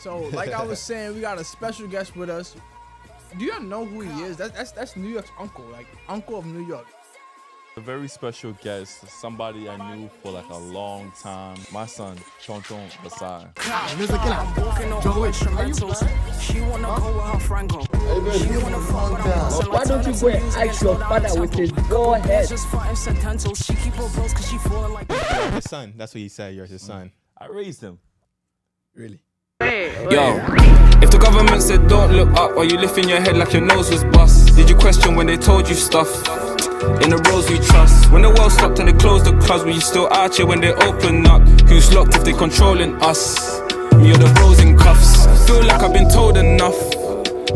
So, like I was saying, we got a special guest with us. Do y'all know who he is? That's New York's uncle, like uncle of New York. A very special guest, somebody I knew for like a long time. My son, Tonton Vasai. She wanna go with her Franco. Why don't you go and ask your father with his go ahead? Just fighting sententials. She keep her bros cause she feeling like You're his son. That's what he said. You're his son. I raised him. Really? Yo, if the government said don't look up, are you lifting your head like your nose was bust? Did you question when they told you stuff? In the roles you trust. When the world stopped and they closed the clubs, were you still out here when they open up? Who's locked if they controlling us? Me or the bros in cuffs. Feel like I've been told enough.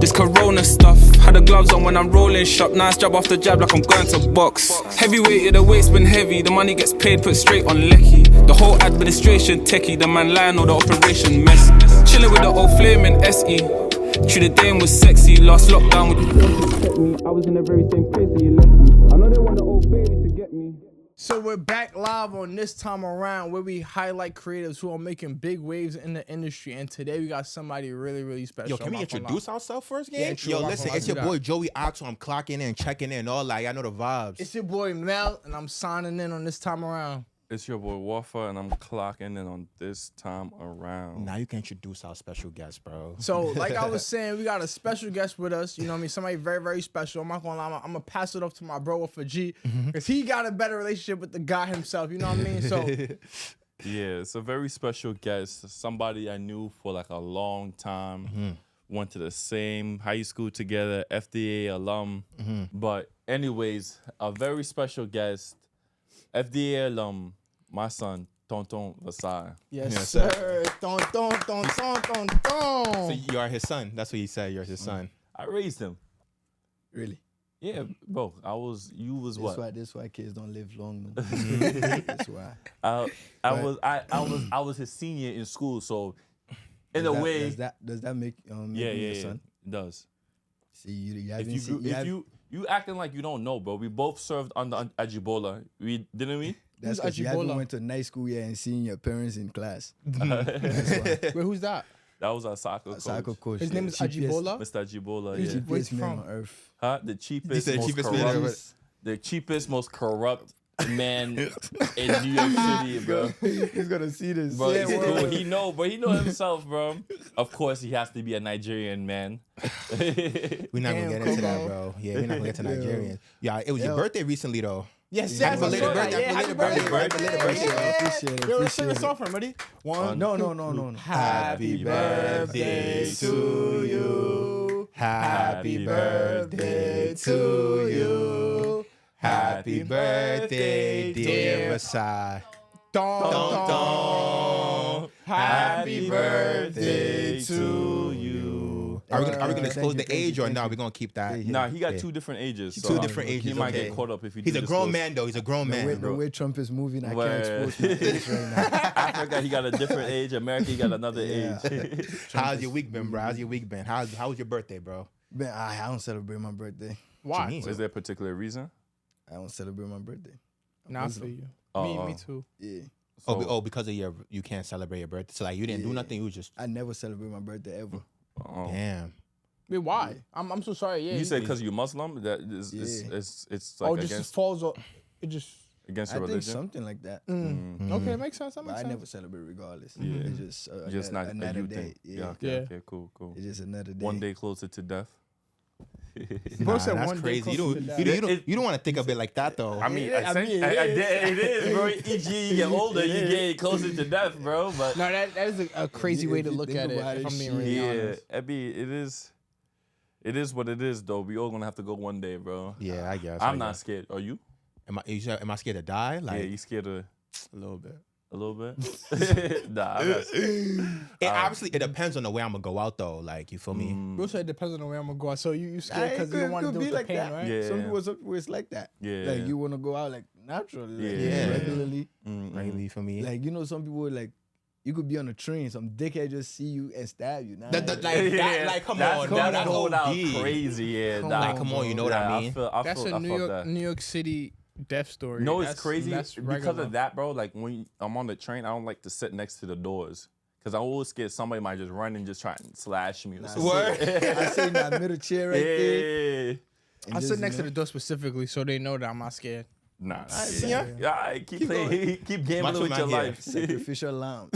This corona stuff. Had the gloves on when I'm rolling shop. Nice jab after jab like I'm going to box. Heavyweight, yeah, the weight's been heavy. The money gets paid, put straight on Lecky. The whole administration techie. The man lying or the operation mess. Chilling with the old flaming SE. True, the dame was sexy. Last lockdown with you. I was in the very same place that you left me. I know they want the old baby to get me. So we're back live on This Time Around, where we highlight creatives who are making big waves in the industry. And today we got somebody really, really special. Yo, can we introduce ourselves first, gang? Yeah, true. Yo, listen, it's your boy Joey Oxo. I'm clocking in, checking in, all that. Y'all know the vibes. It's your boy Mel, and I'm signing in on This Time Around. It's your boy Wafa, and I'm clocking in on This Time Around. Now you can introduce our special guest, bro. So, like I was saying, we got a special guest with us. You know what I mean? Somebody very, very special. I'm not gonna lie. I'm gonna pass it off to my bro for G, because he got a better relationship with the guy himself. You know what I mean? So, Yeah, it's a very special guest, somebody I knew for like a long time. Went to the same high school together, FDA alum. But anyways, a very special guest, FDA alum, my son, Tonton Vasai. yes, sir. Don. So you are his son. That's what he said. You're his son. I raised him. Really? Yeah, bro. You was what? That's why kids don't live long, man. That's why. I was his senior in school, so in a way, does that make yeah, your son? it does. See, you If haven't seen. you acting like you don't know, bro. We both served under Ajibola. Didn't we? That's Who's because you haven't Ajibola? went to night school yet and seen your parents in class. Wait, who's that? That was our soccer coach. Soccer coach. His name is Cheapest- Ajibola. Mr. Ajibola, Who's yeah. he? Where's Cheapest man from? on earth. Huh? The cheapest, said most cheapest man corrupt, ever. the cheapest, most corrupt man in New York City, bro. He's gonna see this. Bro, Yeah, it's well, cool. He know himself, bro. Of course, he has to be a Nigerian man. We're not gonna Damn, get into that, Kobo. bro. Yeah, we're not gonna get to Nigerians. Yeah, it was your birthday recently, though. Yes, Happy yes, belated birthday. Yeah, happy Happy birthday. belated birthday. I appreciate it. Yo, let's sing Appreciate a it. song for him. Ready? One. No. Happy birthday to you. Happy birthday to you. Happy birthday, dear Vasai. Don. Happy birthday to you. Are we gonna disclose Thank the you, age or thank no? you. We're gonna keep that. Yeah. Nah, he got Yeah. two different ages. Two different ages, He might okay. get caught up if he. He's do a grown disclose. man, though. He's a grown man. The way Trump is moving, I Word. can't expose my face right now. Africa, he got a different age. America, he got another Yeah. age. How's your week been, bro? How's your week been? How was your birthday, bro? Man, I don't celebrate my birthday. Why? mean? Is there a particular reason? I don't celebrate my birthday. Not for you. Oh, Me too. Yeah. Because of you can't celebrate your birthday. So like you didn't do nothing. You was just I never celebrate my birthday ever. Oh. damn. Wait, why? I'm so sorry. Yeah. You said because you're Muslim? That is, Yeah. it's like just against falls off. It just. against I your think religion? something like that. Okay, makes sense. That But makes I sense. never celebrate regardless. Yeah. It's just, Just not a another you day. thing. Yeah. Okay, Yeah. okay, cool. It's just another day. One day closer to death. Bro said that's one day crazy. You closer don't, to you, death. don't, you don't want to think of it like that, though. I mean, I mean, it is, bro. Each year you get older, you get closer to death, bro. But No, that is a crazy way to look think at it. about If it, I'm being shit. really yeah, honest. it is what it is, though. We all gonna have to go one day, bro. Yeah, I guess. I'm not scared. Are you? Am I scared to die? Like Yeah, you scared of a little bit. a little bit? Nah, I'm not scared. Obviously, it depends on the way I'm gonna go out, though. Like you feel me? Bro said it depends on the way I'm gonna go out. So you scared because you don't want to deal with the pain, right? Yeah. Some people it's like that. Yeah. Like you want to go out like naturally, like, Yeah. regularly. Really for me. Like some people like you could be on a train, some dickhead just see you and stab you. Nah, Like come on, that's OD. going out crazy. Yeah, Come nah. on, come on, you know what I mean? That's a New York City death story. No, it's That's- crazy that's because regular. of that, bro. Like when I'm on the train, I don't like to sit next to the doors Because I'm always scared somebody might just run and just try and slash me or something. I sit in that middle chair right there. Yeah. I sit next to the door specifically so they know that I'm not scared. Nah. Yeah. Yeah, keep playing. Keep gambling with your life. Sacrificial lamb.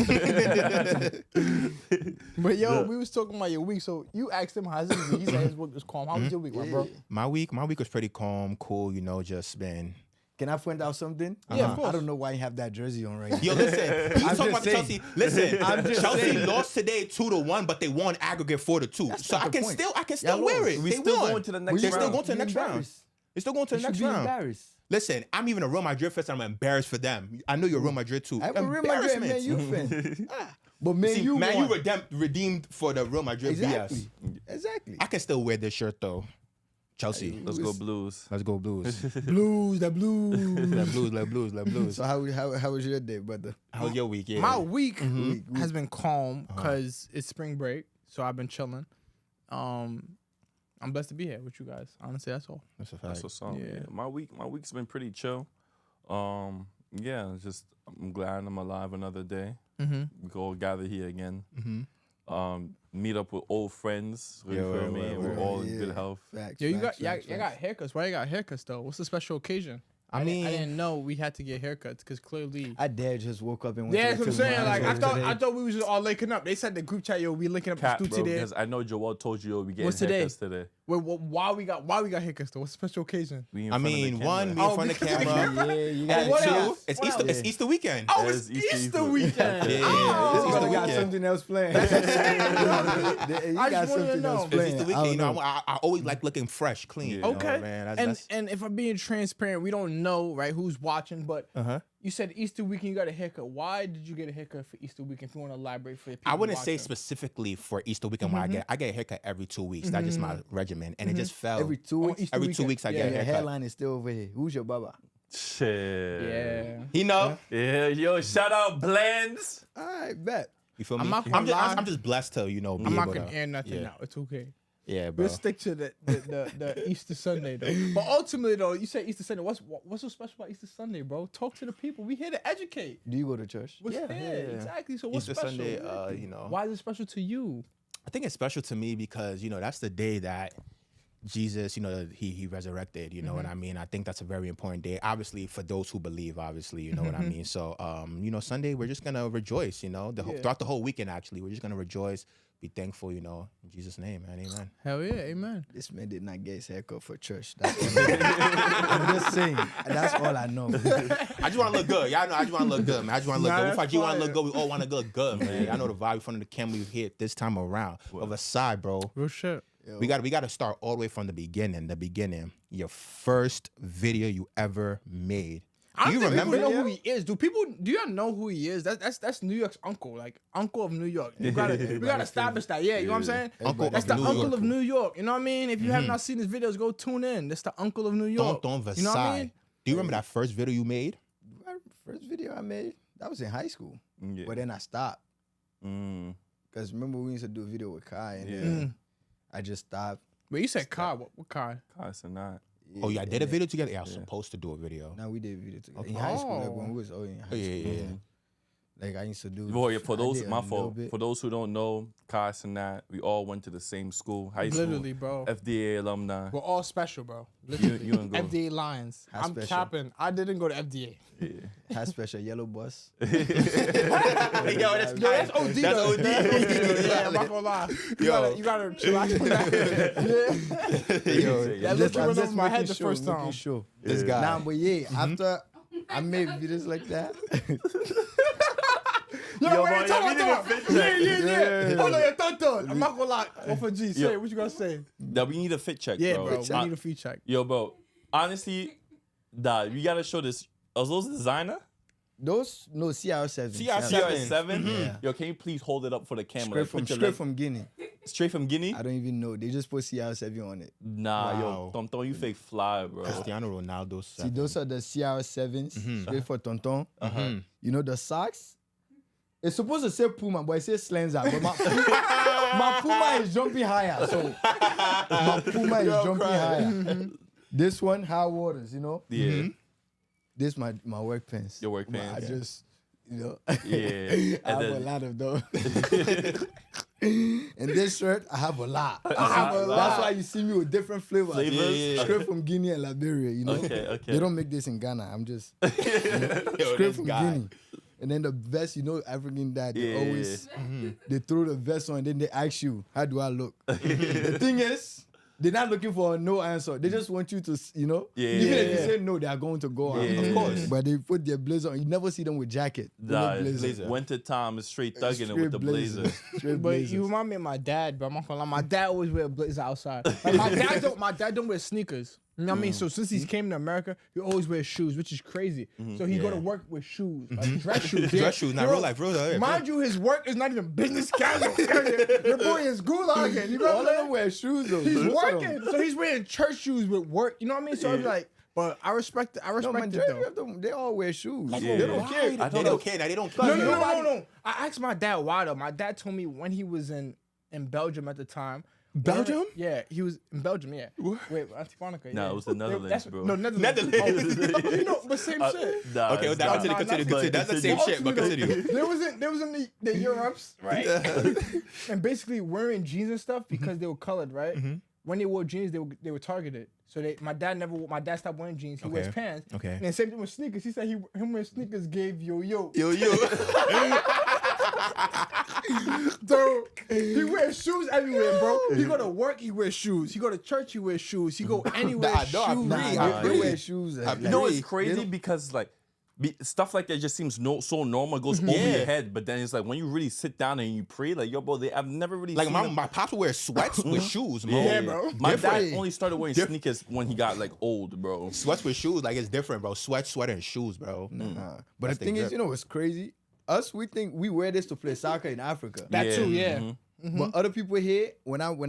But yo, we was talking about your week. So you asked him how's his week. He said his week was calm. How was your week, my bro? My week was pretty calm, cool. You know, just been. Can I point out something? Yeah, of course. I don't know why you have that jersey on right now. Yo, listen. You talking about the saying. Chelsea? Listen, Chelsea saying. lost today 2-1, but they won aggregate 4-2. So not I the can point. still Y'all wear lost. it. We They still won. going to the next They're round. still going to the next round. Embarrassed. They're still going to the You next should be round. embarrassed. Listen, I'm even a Real Madrid fan, and I'm embarrassed for them. I know you're Real Madrid too. I'm a Real Madrid Man U fan. But Man U Man, won. you redeemed for the Real Madrid Exactly. BS. Exactly. I can still wear this shirt though. Chelsea. Let's go Blues. Let's go Blues. Blues, the blues. let blues. So how was your day, brother? How was your week? Yeah. My week has been calm because it's spring break, so I've been chilling. I'm blessed to be here with you guys. Honestly, that's all. That's a fact. That's what's up. Yeah. Yeah. My week's been pretty chill. Yeah, just I'm glad I'm alive another day. Mm-hmm. We can all gather here again. Meet up with old friends. You feel me? We're all in good health. Facts. Yo, you facts, got facts, y'all got haircuts. Why you got haircuts though? What's the special occasion? I mean, I didn't know we had to get haircuts because clearly. I dad just woke up and went Yeah, to that's what I'm saying. Like today. I thought we was just all linking up. They said the group chat, yo, we linking up Cat, the bro, studio today. because I know Joel told you we getting What's today? haircuts today. Wait, why we got haircuts though? What's the special occasion? We in I front of the mean, camera. one, we in Oh, front of the because of the camera. camera? Yeah, you And got what two, else? it's What Easter. else? It's Easter weekend. Oh, It it's is Easter Easter weekend. weekend. Yeah, Oh. it's You Easter got weekend. something else playing. I You just got wanted to something know. else It's It's playing. Easter I weekend. don't You know, know. I always like looking fresh, clean. You know, Okay. man. And if I'm being transparent, we don't know right who's watching, but you said Easter weekend you got a haircut. Why did you get a haircut for Easter weekend? If you want to elaborate for the people I wouldn't say watching. specifically for Easter weekend why I get a haircut every 2 weeks. That's just my regimen, and it just fell Every 2 weeks. Easter every 2 weekend. weeks. I Yeah, get a Your haircut. hairline is still over here. Who's your baba? Shit. Yeah. He know. Yeah, yo, shout out Blends. All right, bet. You feel me? I'm not gonna lie. I'm just blessed to be I'm not able gonna to. air nothing yeah. out. It's okay. Yeah, bro. We'll stick to the Easter Sunday though. But ultimately though, you said Easter Sunday. What's so special about Easter Sunday, bro? Talk to the people. We here to educate. Do you go to church? What's Yeah, exactly. So what's Easter special? Sunday, you know. Why is it special to you? I think it's special to me because, you know, that's the day that Jesus, you know, he resurrected, you know what I mean? I think that's a very important day. Obviously, for those who believe, obviously, you know what I mean? So, you know, Sunday, we're just going to rejoice, you know, throughout the whole weekend, actually. We're just going to rejoice, be thankful, you know, in Jesus' name, man. Amen. Hell yeah, amen. This man did not get his haircut for church. That's all I'm just saying. That's all I know. I just want to look good. Y'all know I just want to look good, man. I just want to look Nah, good. If I that's just want to fire. look good, we all want to look good, man. I know the vibe in front of the camera we hit this time around. But Vasai, bro. Real shit. We got to start all the way from the beginning. Your first video you ever made. I Do don't you think remember? people know who he is. Do y'all know who he is? That's New York's uncle, like uncle of New York. We gotta establish that. Yeah, you know what I'm saying? Uncle That's of the New uncle York. of New York. You know what I mean? If you have not seen his videos, go tune in. That's the uncle of New York. Tonton Vasai. You know what I mean? Do you remember that first video you made? First video I made, that was in high school. Yeah. But then I stopped. Mm. Because remember we used to do a video with Kai and then I just stopped. Wait, you said Kai. What Kai? It's not. Oh, yeah, I did a video together? Yeah, I was supposed to do a video. Now we did a video together. In high school, like when we was in high Oh, yeah, school. yeah, yeah. Like I used to do. Boy, for I those, did a my little fault. bit. For those who don't know, Kai and that, we all went to the same school, high school. Literally, bro. FDA alumni. We're all special, bro. Literally. you and go. FDA Lions. How I'm special? capping. I didn't go to FDA. Had special yellow bus. Yo, that's That's OD That's though. OD. Yeah, I'm not gonna lie. You gotta chillax on that. Yo, That looked went over my head the first time. Making sure. this guy. Nah, but yeah, after I made videos like that. Yo, wait, talk we need a about fit Yeah. Hold on, Tonton. I'm not gonna lie. Off of G, say what you gonna say. That we need a fit check, Yeah, bro. bro. We need a feed check. Yo, bro. Honestly, we gotta show this. Are those designer? Those no CR7. CR7. Yeah. Yo, can you please hold it up for the camera? Straight from Guinea. Straight from Guinea? I don't even know. They just put CR7 on it. Nah, yo, Wow. Tonton, you fake fly, bro. Cristiano Ronaldo. See, those are the CR7s. Straight for Tonton. You know the socks? It's supposed to say Puma, but it says Slenza. But my Puma is jumping higher. So my Puma is jumping higher. This one, high waters, you know? Yeah. This my work pants. Your work But pants. I just You know. Yeah. I have a lot of those. And this shirt, I have a lot. That's why you see me with different flavors. Straight from Guinea and Liberia, you know. Okay. They don't make this in Ghana. I'm just straight from Guinea. And then the vest, you know, African dad, they always they throw the vest on and then they ask you, how do I look? The thing is, they're not looking for a no answer. They just want you to, you know, even if you say no, they are going to go on. Of course. But they put their blazer on. You never see them with jacket. Nah, winter time is straight thugging it with the blazer. But you remind me of my dad, bro. I'm not gonna lie. My dad always wear a blazer outside. Like my dad don't wear sneakers. You know what I mean? So since he's came to America, he always wears shoes, which is crazy. So he go to work with shoes, like dress shoes. Dress shoes, not real life, real. Mind you, his work is not even business casual. Your boy is gulagging. You know all of them wear shoes though. He's working, so he's wearing church shoes with work. You know what I mean? So it's like, but I respect it. I respect it though. Of them, they all wear shoes. They don't care. They don't care. They don't care. No. I asked my dad why though. My dad told me when he was in Belgium at the time. Belgium? Yeah, he was in Belgium. Yeah. Wait, Auntie Monica. No, it was the Netherlands, bro. No, Netherlands. Oh, you know, but same shit. Nah, okay, continue. That's the same shit, but continue. There was in the Europes, right? And basically wearing jeans and stuff because they were colored, right? When they wore jeans, they were targeted. So my dad stopped wearing jeans. He wears pants. Okay. And then same thing with sneakers. He said him wearing sneakers gave yo. So he wears shoes everywhere, bro. He go to work, he wears shoes. He go to church, he wears shoes. He go anywhere, shoes. They wear shoes. You know it's crazy because like stuff like that just seems so normal. It goes over your head, but then it's like when you really sit down and you pray, like yo, bro, I've never really like seen my pops would wear sweats with shoes, bro. Yeah, bro. My dad only started wearing sneakers when he got like old, bro. Sweats with shoes, like it's different, bro. Sweater, and shoes, bro. But the thing is, you know what's crazy? Us, we think we wear this to play soccer in Africa. That too, yeah. But other people here, when I do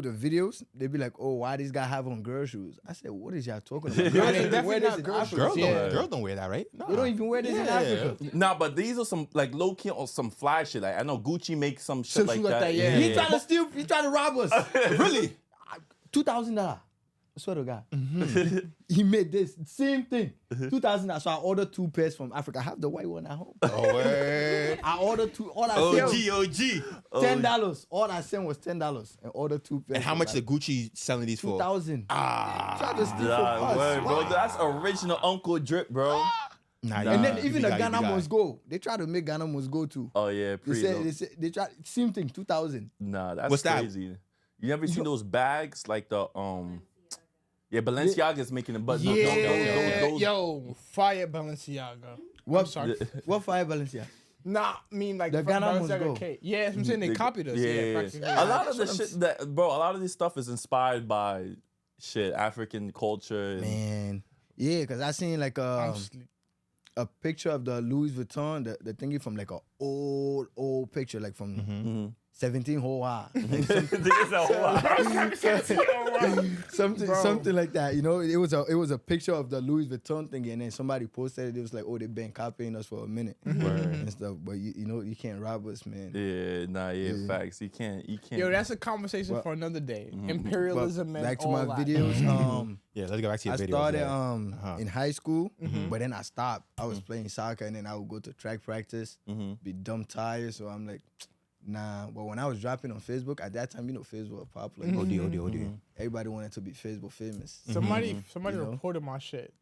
the videos, they be like, "Oh, why this guy have on girl shoes?" I said, "What is y'all talking about? Girls They definitely wear this not in girl Africa. Girls don't wear that, right? No. They don't even wear this in Africa. Nah, but these are some like low key or some fly shit. Like I know Gucci makes some shit like that. Yeah. He trying to steal. He trying to rob us. Really? $2,000. I swear to God. He made this same thing. $2,000. So I ordered 2 pairs from Africa. I have the white one at home. Oh, word. I ordered 2. All I said was $10. All I sent was $10 and ordered 2 pairs. And how much the Gucci selling these for? $2,000. Try to steal from Nah, us. word, bro. That's original Uncle Drip, bro. Nah, And then even the Ghana must go. They try to make Ghana must go too. Oh yeah, They try same thing. 2,000. Nah, that's What's that? crazy. You never seen those bags like the Yeah, Balenciaga's making it, but those, Yo, fire Balenciaga. What? I'm sorry. What fire Balenciaga? Nah, I mean like The Ghana must Balenciaga go. K. Yeah, I'm saying they copied us. Yeah. Practically. A lot of the shit that, bro, a lot of this stuff is inspired by shit, African culture. And, Man, yeah, because I seen like a picture of the Louis Vuitton, the thingy from like a old picture, like from 17 whole high. Something like that. You know, it was a picture of the Louis Vuitton thing, and then somebody posted it. It was like, oh, they've been copying us for a minute and stuff. But you know, you can't rob us, man. Yeah, facts. You can't. Yo, that's a conversation for another day. Imperialism and back to all my that. videos. Yeah, let's go back to your I videos. started in high school, but then I stopped. I was playing soccer, and then I would go to track practice, be dumb tired. So I'm like, nah. But when I was dropping on Facebook, at that time, you know, Facebook was popular. OD. Everybody wanted to be Facebook famous. Somebody reported my shit.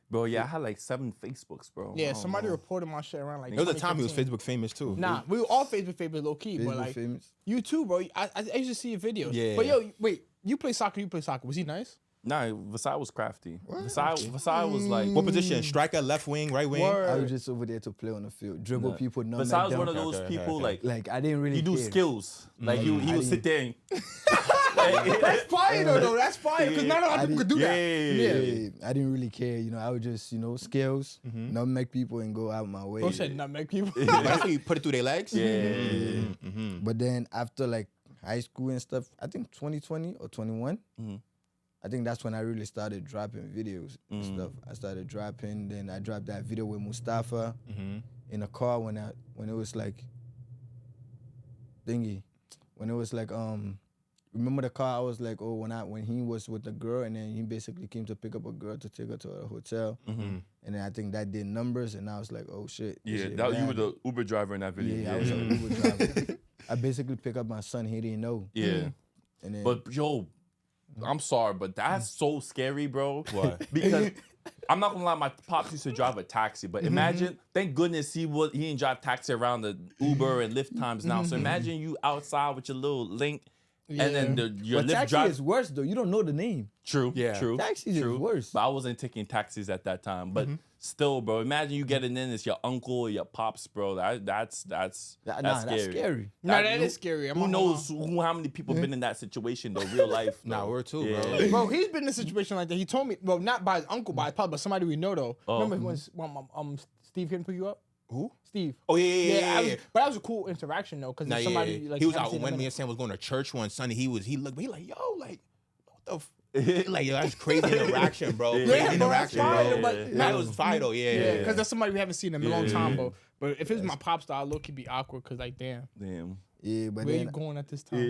Bro, yeah, I had like 7 Facebooks, bro. Yeah, somebody reported my shit around like. There was a time he was 2015. Facebook famous too. Nah, we were all Facebook famous, low key, but Facebook like famous. you too, bro. I used to see your videos. Yeah. But yo, wait, you play soccer? Was he nice? Nah, Vasai was crafty. Vasai was like. What position? Striker, left wing, right wing? I was just over there to play on the field, dribble people. Not Vasai was them. one of those people like I didn't really. he do care. skills. Like he would sit there. And, That's fire though. That's fire because not a lot of people could do that. Yeah, I didn't really care. You know, I would just skills, not make people and go out my way. Bro said not make people. That's when you put it through their legs? yeah. But then after like high school and stuff, I think 2020 or 21. I think that's when I really started dropping videos and stuff. I started dropping, then I dropped that video with Mustafa in a car when it was like thingy. When it was like remember the car? I was like, oh, when he was with the girl, and then he basically came to pick up a girl to take her to a hotel, and then I think that did numbers, and I was like, oh shit. Yeah, that you were the Uber driver in that video. Yeah, I was an Uber driver. I basically pick up my son. He didn't know. Yeah. And then, But yo, I'm sorry, but that's so scary, bro. What? Because I'm not gonna lie, my pops used to drive a taxi, but imagine, thank goodness he didn't drive taxi around the Uber and Lyft times now. So imagine you outside with your little link, and then your but Lyft taxi driver. is worse though. You don't know the name. True, true. Taxis is worse. But I wasn't taking taxis at that time. But still, bro, imagine you getting in, it's your uncle or your pops, bro. That's That's scary. scary. No, that is scary. Who knows how many people been in that situation though, real life. Nah, we're too, Yeah. bro. Bro, he's been in a situation like that. He told me, well, not by his uncle, by his pop, but somebody we know though. Remember when Steve came to pick you up? Who? Steve. Oh yeah. But that was a cool interaction though, because Nah, somebody yeah. like He was haven't out seen when him me in and Sam was going to church one Sunday. He looked me like, yo, like what the like yo, that's crazy interaction, bro. Yeah, Crazy bro, that's interaction, fire, bro. but- That was fire though, Yeah, because that's somebody we haven't seen in a long time, bro. Yeah. But if it's my pop style, look, it'd be awkward, because like, damn, Damn. Yeah, but where then you going at this time?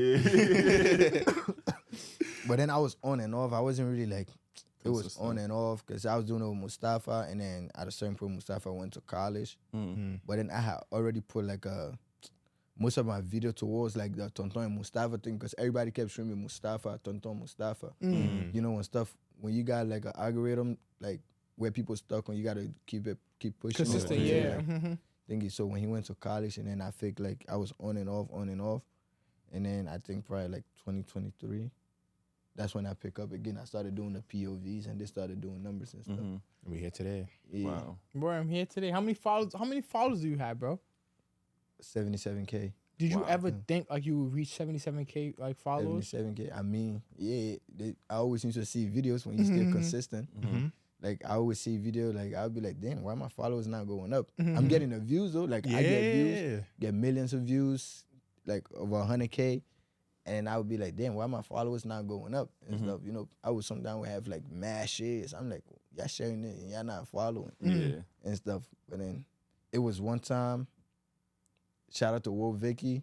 but then I was on and off. I wasn't really like it was Consistent. on and off because I was doing it with Mustafa, and then at a certain point Mustafa went to college. But then I had already put like most of my video towards like the Tonton and Mustafa thing, because everybody kept showing me Mustafa, Tonton, Mustafa. You know, when you got like an algorithm like where people stuck on, you gotta keep pushing. Consistent, it. yeah. Thingy. So when he went to college, and then I think like I was on and off, and then I think probably like 2023. That's when I pick up again. I started doing the POVs, and they started doing numbers and stuff. We here today. Yeah, Wow. Bro, I'm here today. How many followers do you have, bro? 77K. Did you ever think like you would reach 77K like followers? 77K. I mean, yeah. I always used to see videos when you stay consistent. Like I always see video. Like I'll be like, damn, why my followers not going up? I'm getting the views though. Like I get views, get millions of views, like over 100K. And I would be like, damn, why my followers not going up and stuff? You know, I would sometimes have like mad shares. I'm like, y'all sharing it and y'all not following and stuff. But then it was one time, shout out to Wo Vicky.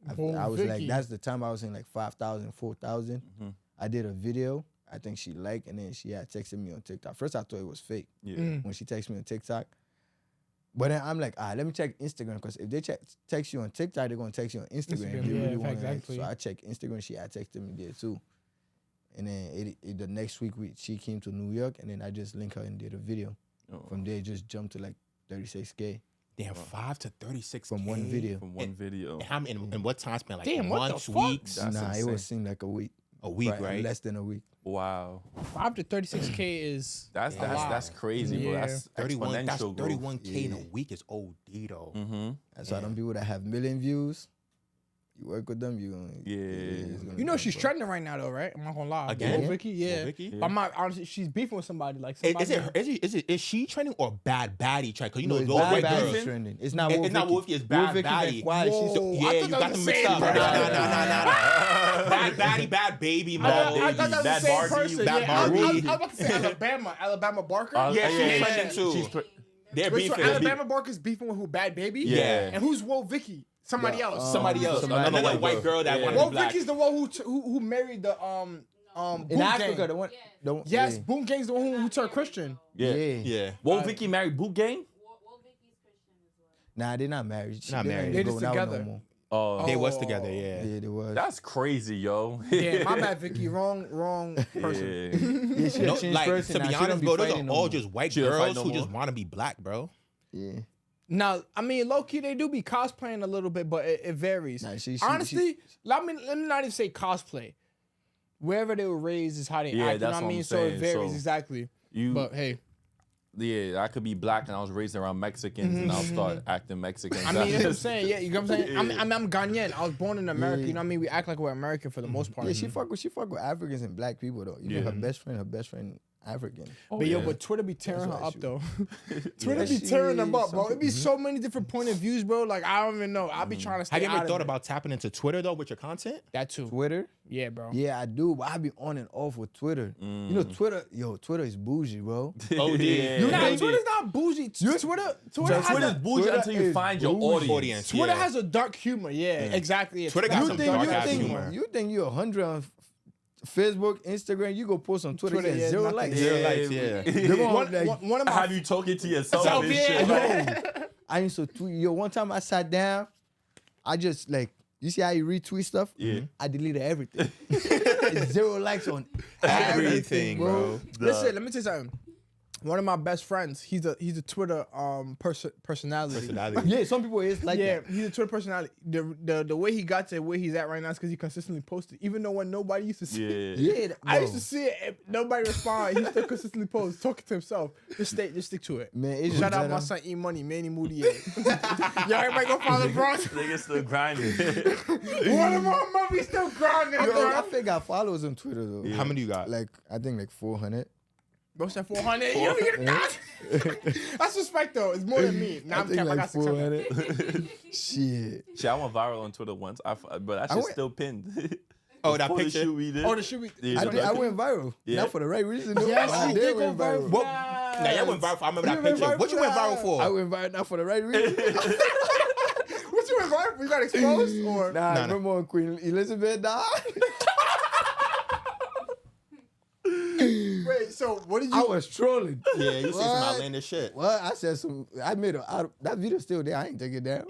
I was like, that's the time I was in like 5,000, 4,000. I did a video. I think she liked, and then she had texted me on TikTok. First, I thought it was fake when she texted me on TikTok. But then I'm like, let me check Instagram, because if they text you on TikTok, they're going to text you on Instagram. If they really want exactly. So I checked Instagram. She had texted me there too. And then the next week, she came to New York, and then I just linked her and did a video. From there, it just jumped to like 36K. Damn, 5 to 36 from one video. From one video. And how many? And what time span? Like Damn, what the months, fuck? weeks? That's Nah, it insane. was seemed like a week. A week, right? Less than a week. Wow. 5 to 36K is That's crazy, bro. Yeah. That's 31. That's exponential growth. 31K in a week is OD though. That's why them people that have million views, you work with them, you gonna it's gonna You know be she's fun. trending right now though, right? I'm not gonna lie. Again? Wo Vicky, yeah. Wo Vicky? But I'm not honestly. She's beefing with somebody. Like somebody. Is she trending or bad baddie trending? Because you know No, it's those bad white baddie girls. trending. It's not It's not Wo Wolfie, it's Wo bad Vicky baddie. been quiet. She's so, Whoa. Yeah, I you thought got that them was mixed the up. same Nah. Bad baddie, bad baby, I thought man. that was the Bad same Barbie, person. Bad Yeah, I was Barbie. about to say Alabama Barker. Yeah, she's trending too. They're Wait, so beefing. Alabama Barker's beefing with who? Bad Baby. Yeah. And who's Wo Vicky? Somebody else. Somebody else. Somebody Another else. white girl that Yeah. wanted to Wo be black. Vicky's the one who married the in Boot Africa, Gang. the one. Yes, yeah. Boom Gang's the one who turned Christian. Yeah. Yeah. Wo Vicky married Boot Gang? Nah, they're not married. Not married. They just going out together. No more. Oh, They was together, yeah. Yeah, they was. that's crazy, yo. Yeah, my bad, Vicky. Wrong person. Yeah. yeah, she No, a changed like, person. to now. be She don't honest, be bro, those fighting are no all more. just white She don't fight girls no who more? just want to be black, bro. Yeah. Now, I mean, low key, they do be cosplaying a little bit, but it varies. Nah, she- Honestly, let me not even say cosplay. Wherever they were raised is how they Yeah, act. You know that's what I what mean? I'm So it saying. varies So exactly. You, But hey, yeah, I could be black and I was raised around Mexicans and I'll start acting Mexican. I mean, that's what I'm saying. Yeah, you know what I'm saying? I'm Ghanaian. I was born in America. You know what I mean? We act like we're American for the most part. Yeah, she fuck with Africans and black people though. Even her best friend, African. But yo, but Twitter be tearing her what I up shoot. though. Twitter Yeah, be tearing them up, she- bro. It be so many different point of views, bro. Like I don't even know. I be trying to stay Have you out ever of thought it. about tapping into Twitter though with your content? that too? Twitter? Yeah, bro. Yeah, I do, but I be on and off with Twitter. You know, Twitter is bougie, bro. Oh, yeah. Nah, think- Twitter's not bougie. Twitter Twitter's has bougie Twitter until you is find your bougie. audience. Twitter Yeah. has a dark humor. Yeah, exactly. Yeah, Twitter got some dark ass humor. You think you're 100 on Facebook, Instagram, you go post on Twitter, Twitter, you yeah, get 0 nothing. likes. Zero likes, yeah. They gonna, like, One of my Have you talking to yourself? Self, and yeah. shit, like- I used to tweet. Yo, one time I sat down, I just like, you see how you retweet stuff? Yeah. I deleted everything. It's 0 likes on everything, bro. Listen, let me tell you something. One of my best friends, he's a Twitter personality. Yeah, some people is like Yeah, that. he's a Twitter personality. The way he got to where he's at right now is because he consistently posted, even though when nobody used to see it. Yeah. Yeah, I bro. used to see it, and nobody respond. He still consistently posts, talking to himself. Just stick to it. Man, it's Shout just out my that, son E Money, Manny Moody. Yo, everybody go follow Bronx. Niggas still grinding. One of my movies still grinding, Yo, bro. I think I got followers on Twitter though. How many you got? Like I think like 400. Bro said 400. You get it? That's respect though. It's more than me. Now I'm capping. I got 600. 400. Shit. Shit, I went viral on Twitter once, but that shit went- still pinned. Oh, that Before the picture? shoot we did. Oh, the shit we. Yeah, I went viral. Yeah. Not for the right reason. Though. Yes, I you did did go went viral. viral. What? Nah, that went viral. I remember that You went picture. viral What you for went viral that. for? I went viral not for the right reason. What you went viral for? You got exposed or? Nah, Nah. remember when Queen Elizabeth died? Wait, so what did you? I was trolling. Yeah, you see some What? outlandish shit. Well, I said some. I made that video still there. I ain't take it down.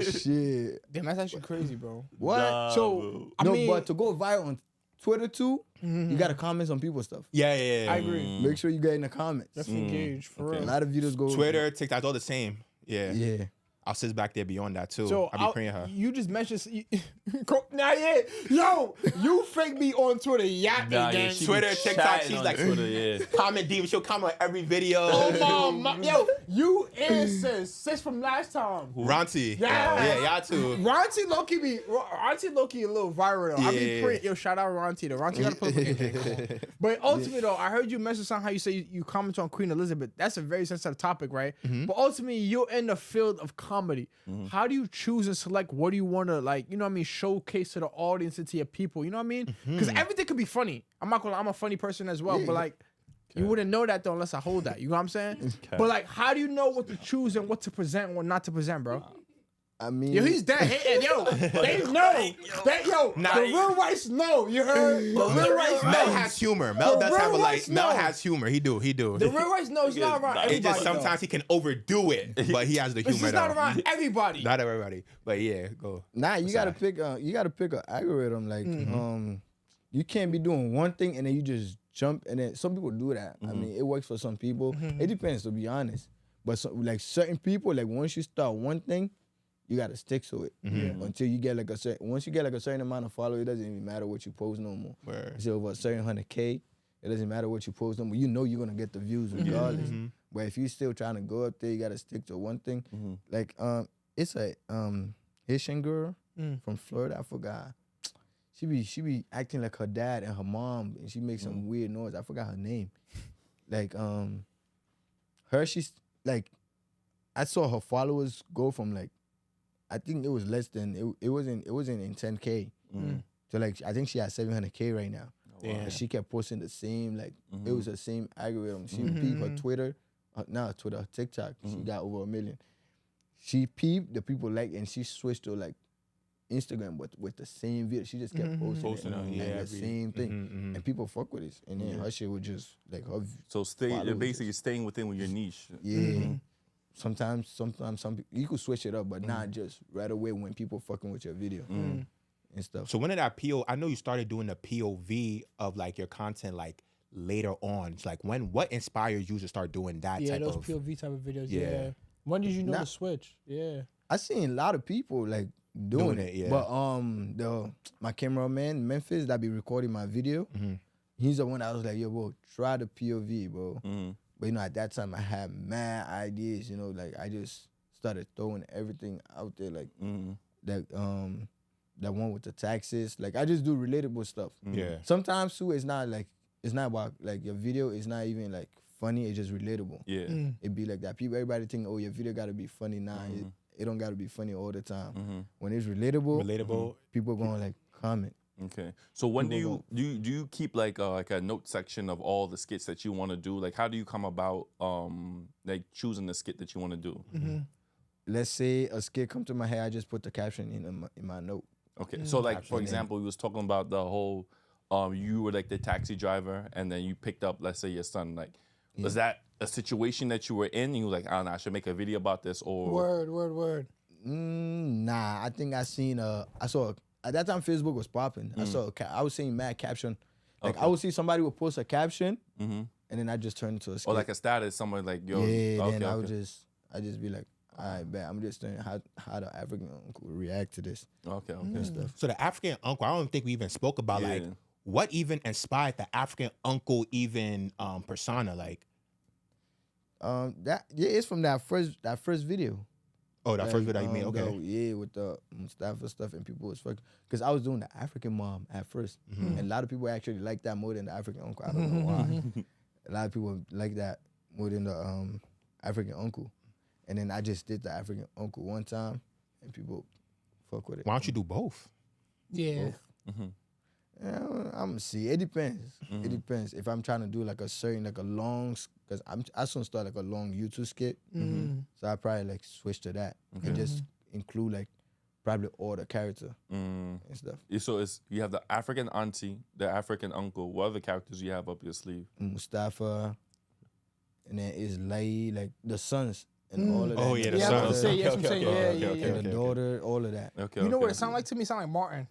Shit. Damn, that's actually crazy, bro. What? Nah, So bro. I no, mean, but to go viral on Twitter too, you gotta comment on people's stuff. Yeah, yeah, yeah. I agree. Make sure you get in the comments. Let's engage for A real. lot of videos go Twitter, TikTok, all the same. Yeah. Yeah. I'll sit back there beyond that too. So I'll be praying her. You just mentioned. Nah, yeah, yo, you fake me on Twitter, yapping, Nah, yeah, gang. she be Twitter, TikTok, chatting she's on like Twitter, yeah. comment diva. She'll comment on every video. Oh my, yo, you and sis from last time. Ronti. Yeah. Yeah, y'all too. Ronti Loki a little viral though. I be Yeah. praying. Yo, shout out Ronti though. Ronti gotta put up a But ultimately though, I heard you mention something how you say you comment on Queen Elizabeth. That's a very sensitive topic, right? But ultimately, you're in the field of comedy. How do you choose and select what do you want to like? You know what I mean? Showcase to the audience and to your people. You know what I mean? Because everything could be funny. I'm not gonna. I'm a funny person as well, but like. You wouldn't know that though unless I hold that. You know what I'm saying? But like, how do you know what to choose and what to present and what not to present, bro? I mean, Yo, he's dead. Hey, yo, they know. The real whites know. You heard? The real whites Mel know. has humor. Mel does real have a whites like. Mel know. has humor. He do. The real whites know it's not around It It everybody. just sometimes he can overdo it, but he has the It's humor just not though. around everybody. Not everybody, but yeah, go. nah, you gotta pick. You gotta pick an algorithm. Like, you can't be doing one thing and then you just jump. And then some people do that. I mean, it works for some people. It depends, to be honest. But like certain people, like once you start one thing, you gotta stick to it until you get like a certain. Once you get like a certain amount of followers, it doesn't even matter what you post no more. Word. It's over a certain 100K. It doesn't matter what you post no more. You know you're gonna get the views regardless. But if you still trying to go up there, you gotta stick to one thing. Like it's a Haitian girl from Florida. I forgot. She be acting like her dad and her mom, and she makes some weird noise. I forgot her name. Like her, she's like, I saw her followers go from like, I think it was less than it wasn't in 10K. So like I think she has 700K right now. And she kept posting the same like it was the same algorithm. She peeped her Twitter, her TikTok. She got over 1 million. She peeped the people like, and she switched to like Instagram with the same video. She just kept posting it, yeah, and the same thing, and people fuck with it. And then her shit was just like her. So followers basically staying within your niche. Yeah. Sometimes some people, you could switch it up, but not just right away when people fucking with your video and stuff. So when did that I know you started doing the POV of like your content like later on. It's like what inspired you to start doing that Yeah, type those of POV type of videos. Yeah. Yeah. When did you know Nah. the switch? Yeah. I seen a lot of people like doing it, yeah. But my cameraman Memphis that be recording my video, he's the one that was like, yo, bro, try the POV, bro. But you know, at that time I had mad ideas. You know, like I just started throwing everything out there, like that one with the taxes. Like I just do relatable stuff. Yeah. Sometimes too, it's it's not about like your video is not even like funny. It's just relatable. Yeah. It be like that. Everybody think, oh, your video got to be funny. Nah, it don't got to be funny all the time. When it's relatable, people gonna like comment. Okay. So when do you keep like a note section of all the skits that you want to do? Like, how do you come about like choosing the skit that you want to do? Let's say a skit come to my head, I just put the caption in my note. Okay. So like, for example, you was talking about the whole you were like the taxi driver, and then you picked up, let's say, your son. Like, was that a situation that you were in? And you were like, I don't know, I should make a video about this, or Word. Nah, I think I saw at that time Facebook was popping. I was seeing mad caption. Like I would see somebody would post a caption, and then I just turn into a skit. or like a status, someone like, yo, then I would just be like, all right, bet I'm just saying how the African uncle would react to this. Okay. Stuff. So the African uncle, I don't think we even spoke about like what even inspired the African uncle even persona, like. It's from that first video. Oh, that first video you made, okay. With the Mustafa stuff, and people was fucking, because I was doing the African mom at first, and a lot of people actually like that more than the African uncle. I don't know why. A lot of people like that more than the African uncle, and then I just did the African uncle one time, and people fuck with it. Why don't you do both? Yeah. Yeah, I'm gonna see. It depends. It depends. If I'm trying to do like a certain, like a long, because I soon start like a long YouTube skit, so I probably like switch to that and just include like probably all the character and stuff. So you have the African auntie, the African uncle. What other characters you have up your sleeve? Mustafa, and then it's like the sons and all of that. Oh yeah, the Yeah, I'm about to sons. say, I'm saying, yeah. And the daughter, all of that. Okay. You know what it sound like to me? It sound like Martin.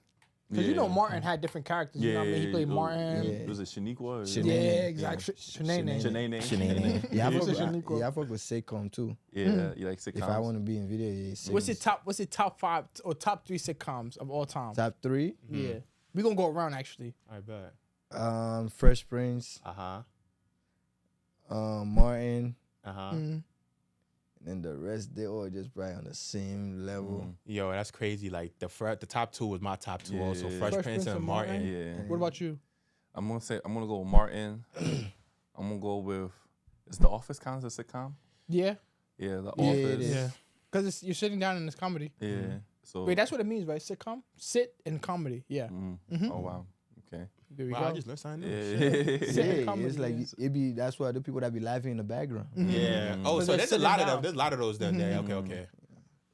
Because you know Martin had different characters. You know what I mean? He played Martin. Was it Shaniqua? Or? Yeah, exactly. Shanae. Yeah, I fuck with sitcom too. Yeah, you like sitcoms? If I want to be in video, yeah, What's your top 5 or top 3 sitcoms of all time? top 3? Yeah. We're going to go around actually. I bet. Fresh Prince, Martin, and the rest they all just probably on the same level. Yo, that's crazy. Like the top 2 was my top 2 also. Fresh Prince and Martin. Yeah. What about you? I'm gonna go with Martin. I'm gonna go with. Is The Office count as a sitcom? Yeah. Yeah, The Yeah, Office. it is. Yeah. Because you're sitting down in this comedy. Yeah. So. Wait, that's what it means, right? Sitcom? Sit and comedy. Yeah. Oh wow. Okay. There we Wow, go. I just learned something new. Yeah. Sit and Yeah, comedy. it's like it be. That's why the people that be laughing in the background. Yeah. Oh, Because so they're there's a sitting lot of down. them. There's a lot of those down there. Okay.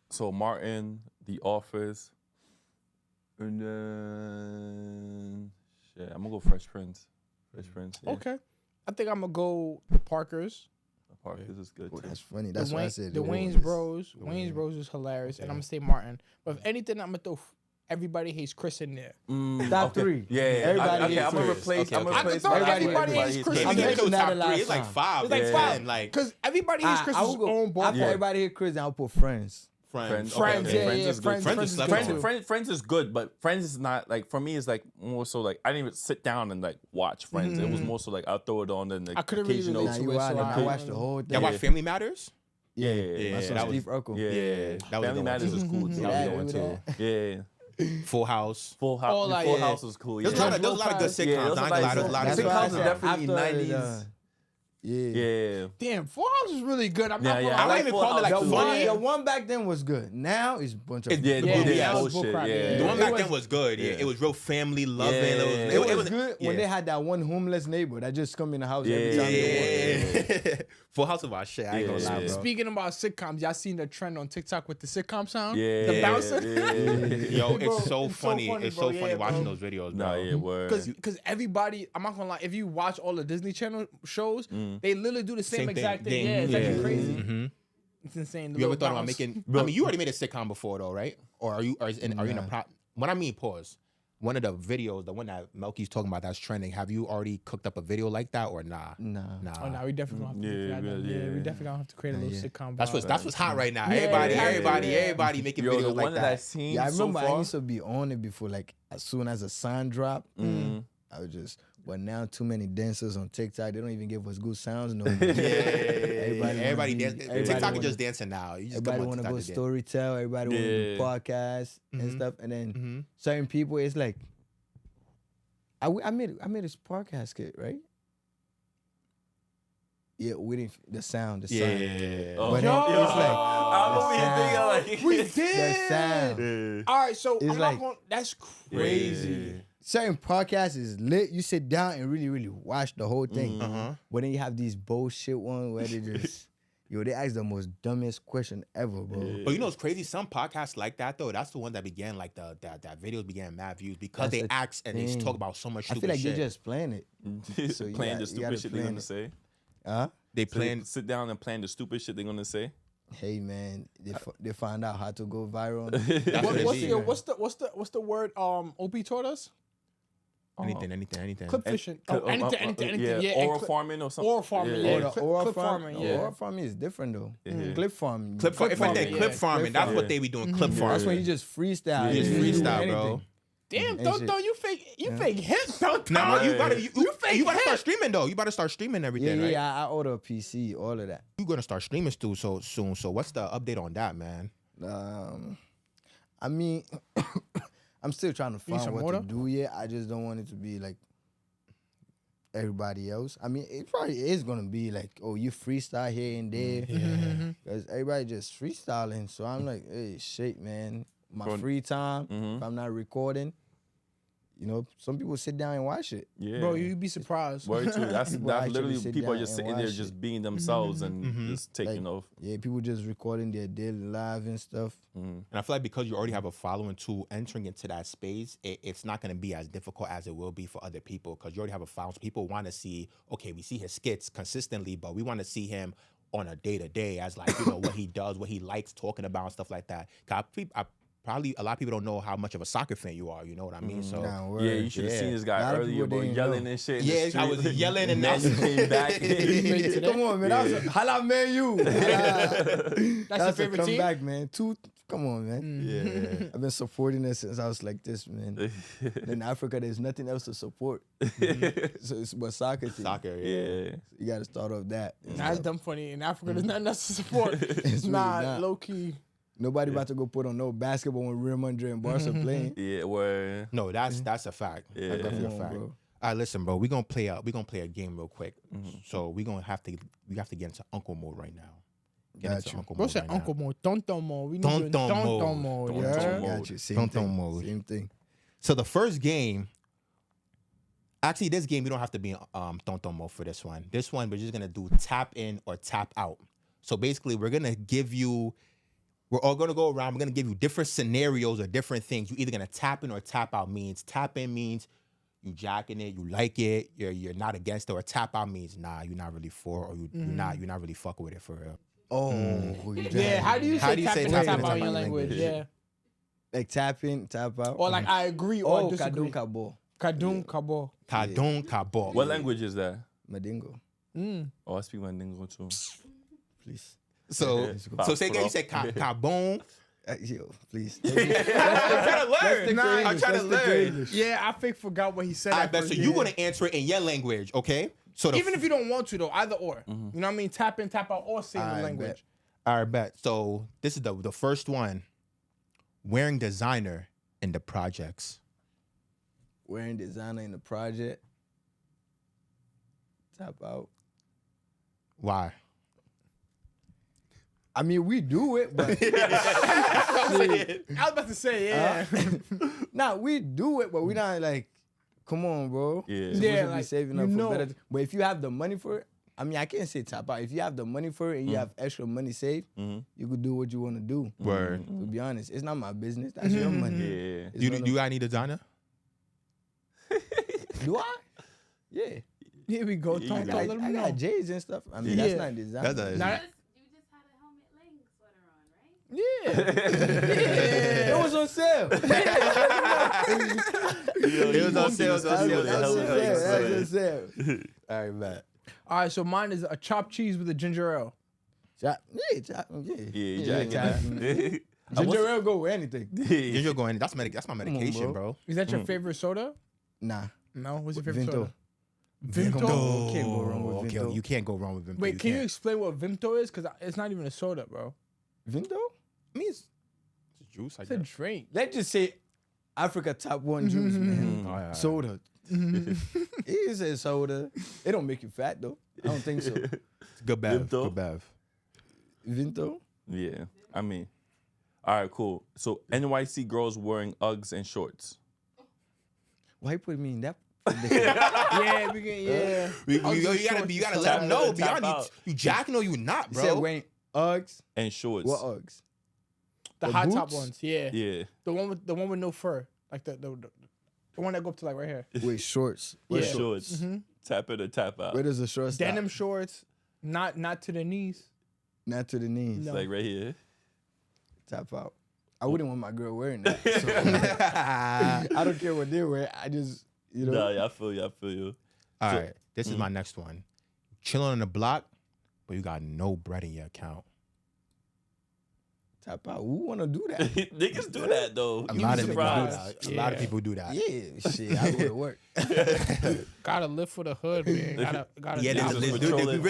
So Martin, The Office, and then shit. I'm gonna go Fresh Prince. Fresh Prince. Yeah. Okay. I think I'm going to go the Parkers. Parkers is good. Oh, Too. that's funny. That's what I said. The It Wayne's was. Bros. Wayne's Bros is hilarious. And I'm going to say Martin. But if anything, I'm going to throw Everybody Hates Chris in there. Top 3. Yeah. Everybody Okay. hates I'm gonna Chris. replace. I'm Okay. gonna I replace. thought Everybody Everybody Hates Hates Chris. Chris. I'm Maybe making go that top the 3. last It's like time. 5. It's like yeah. 5. Like Because Everybody Hates Chris I is will go own bar. after everybody hit Chris, and I'll put Friends. Friends. Friends, Okay. yeah, Friends yeah, is good. Friends Friends is is good slept too. on. Friends is good, but Friends is not like for me. It's like more so like I didn't even sit down and like watch Friends. It was more so like I'll throw it on and like I couldn't really occasional. relate Nah, to you it, right. so I watched the whole thing. Y'all watch Family Matters? Yeah, That's that Steve Urkel. yeah. That was Family the Matters one. is cool too. Yeah, That was the one remember too. Yeah, Full House. Full House. All like- Full yeah. House was cool. There's Yeah, a lot of good sitcoms. Yeah, those I are ain't gonna lie, like- there's a lot of That's Sitcoms why I are said definitely after 90s. Yeah. Damn, Full House is really good. I'm not Yeah, gonna yeah. lie. I don't even Full call it House like too. funny. The one back then was good. Now it's a bunch of. Yeah, Yeah, Yeah, that was bullshit. bullcrap, Yeah. yeah. The one It back was- then was good. Yeah. It was real family loving. Yeah. It was good when yeah. they had that one homeless neighbor that just come in the house every time they walk. Yeah. Full House of our shit. I ain't gonna lie, Yeah. bro. Speaking about sitcoms, y'all seen the trend on TikTok with the sitcom sound? Yeah, The bouncer? yeah. Yo, Bro, it's so funny. bro. It's so Yeah, funny watching bro. those videos, Nah, bro. yeah, word. Because everybody, I'm not gonna lie, if you watch all the Disney Channel shows, they literally do the same Same exact thing. thing. Yeah, it's actually Yeah. crazy. It's insane. The You ever little thought about bounce. making? I mean, you already made a sitcom before, though, right? Or are you? Are you in a pro? When I mean pause, one of the videos, the one that Melky's talking about that's trending. Have you already cooked up a video like that, or nah? Nah. Oh, no, we definitely gonna have to Yeah, do that. yeah, Yeah, we yeah. definitely gonna have to create a little sitcom. That's vibe. what's hot right now. Yeah, Everybody making Yo, the videos one like that I that. seen Yeah, I so remember I far. used to be on it before. Like as soon as a sign drop, I was just. But now too many dancers on TikTok. They don't even give us good sounds no more. Everybody dance. TikTok wanna- is just dancing now. You just Everybody come on want to TikTok go to dance. story tell. Everybody want to do Yeah. podcasts and stuff. And then certain people, it's like, I made this podcast skit, right? Yeah, we didn't the sound. Yeah. But Yo. then it's like I'm over here thinking like We the did. sound. All right, so It's I'm like- not going. That's crazy. Certain podcasts is lit. You sit down and really, really watch the whole thing. Uh-huh. But then you have these bullshit ones where they just, they ask the most dumbest question ever, bro. But you know what's crazy? Some podcasts like that though. That's the one that began like that videos began mad views because That's they the ask and they thing. talk about so much I stupid feel like shit. you're just playing it. So you playing got- the you gotta stupid shit they're plan gonna it. say. Huh? They So they plan. sit down and plan the stupid shit they're gonna say. Hey man, they find out how to go viral. What's the word? Opie taught us. Anything. Clip fishing. Clip- Anything. Yeah. Oral clip- farming or something. Oral farming. Yeah. Yeah. Clip farming. Yeah. Oral farming is different though. Yeah. Clip farming. Clip farming. If I farming, say clip yeah. farming, that's what they be doing. Clip farming. That's when you just freestyle. You just You do freestyle, anything. bro. Damn, And Tonton, shit. you fake hip, Tonton. Nah, you Yeah. gotta you fake gotta hip. start streaming though. You gotta start streaming everything, right? I order a PC, all of that. You're gonna start streaming too so soon. So what's the update on that, man? I mean, I'm still trying to need find some what water? to do yet. I just don't want it to be like everybody else. I mean, it probably is gonna be like, oh, you freestyle here and there, because everybody just freestyling. So I'm like, hey, shit, man. My free time, if I'm not recording, some people sit down and watch it. Yeah, Bro, you'd be surprised. Very true. That's People actually literally sit people are down just and sitting there watch just it. being themselves and just taking Like, off. Yeah, people just recording their daily live and stuff. And I feel like because you already have a following too, entering into that space, it's not going to be as difficult as it will be for other people because you already have a following. So people want to see, okay, we see his skits consistently, but we want to see him on a day-to-day as like, what he does, what he likes talking about and stuff like that. 'Cause probably a lot of people don't know how much of a soccer fan you are, you know what I mean? So Nah, word. Yeah, you should have seen this A guy lot of earlier, people bro, didn't yelling know. and shit. in Yeah, the I was street. yelling and now that's- he came back. Come on, man. That was holla, man, you. That's your favorite a team? comeback, man. Come on, man. Yeah. I've been supporting it since I was like this, man. In Africa, there's nothing else to support. So it's but soccer team. Soccer, yeah. Yeah. You got to start off that. Nah, it's dumb funny. In Africa, there's nothing else to support. It's nah, really not. low key. Nobody about to go put on no basketball when Real Madrid and Barca playing. Yeah, where No, that's a fact. Yeah. That's definitely Come a on, fact. bro. All right, listen, bro. We're gonna play a game real quick. So we have to get into uncle mode right now. Got you. uncle What's mode that right uncle now. mode? Tonton mode. We need Tonton to Tonton mode. mode. Tonton Yeah. mode. Got you. Same Tonton thing. mode. Same thing. So the first game, actually, this game you don't have to be in tonton mode for this one. This one we're just gonna do tap in or tap out. So basically, we're all gonna go around. We're gonna give you different scenarios or different things. You're either gonna tap in or tap out. Means tap in means you jacking it, you like it, you're not against it, or tap out means nah, you're not really for, or you're not really fucking with it for real. Oh, Yeah, how do you How say do you tap say in tap and tap in out and in your tap out in language? language? Yeah. like tap in, tap out. Or like I agree or Oh, disagree. kadun kabo. Kadun kabo. Kadon kabo. what language is that? Madingo. Oh, I speak Mandingo too. Please. So say again, Bro. you said kabon. Yo, please. I'm trying to learn. I'm trying to learn. Yeah, I fake forgot what he said. I at bet. first, So yeah. you're gonna answer it in your language, okay? So Even if you don't want to though, either or. You know what I mean? Tap in, tap out, or say the I language. bet. all right, bet. So this is the first one. Wearing designer in the projects. Wearing designer in the project. Tap out. Why? I mean, we do it, but I was about to say, yeah. nah, we do it, but we not like, come on, bro. Yeah. Supposed Yeah, to be like, saving you up know. for better. But if you have the money for it, I mean, I can't say tap out. If you have the money for it and you have extra money saved, you could do what you want to do. Word. To be honest, it's not my business. That's your money. Yeah. It's You none of- got any designer? do I? Yeah. Here we go. Yeah, Tonton, you I let him got know. J's and stuff. I mean, Yeah. that's not design. That's a- Nah, You just had a helmet laying sweater on, right? yeah. It was on sale. It was on sale. That's on sale. All right, bet. All right, so mine is a chopped cheese with a ginger ale. Yeah, yeah. Yeah, tap. jacking. Ginger ale go with anything. Ginger going. That's my medication, bro. bro. Is that your favorite soda? Nah. No. What's your favorite Vimto. soda? Vimto. Can't go wrong with Okay, Vimto. you can't go wrong with Vimto. Wait, can you can't. explain what Vimto is? Because it's not even a soda, bro. Vimto? I mean, it's juice. I It's a guess. drink. Let's just say Africa top one juice, man. Oh, yeah. Soda. He said soda. It don't make you fat though. I don't think so. Good bev. Vimto? Good bev. Vinto? Yeah, I mean, all right, cool. So NYC girls wearing Uggs and shorts. Why you put me in that? Yeah, we can. Yeah. You gotta let them know. Beyond you jacking or you not, You bro. said wearing Uggs. And shorts. What Uggs? The The hot top boots? ones. Yeah. Yeah. The one with no fur, like the one that go up to like right here. Wait, shorts. With Yeah. shorts. Tap in or tap out. Where does the shorts stop? Denim shorts, not to the knees. Not to the knees. No. Like right here. Tap out. I wouldn't want my girl wearing that. So. I don't care what they wear. I just, you know. Nah, yeah, I feel you. All right, this is my next one. Chilling on the block, but you got no bread in your account. Tap out. Who want to do that? Niggas do that though. A You lot be of niggas do surprised. that. A lot of people do that. Yeah, shit. I go to work. Gotta live for the hood, man. Gotta. Yeah, Niggas we was patrolling.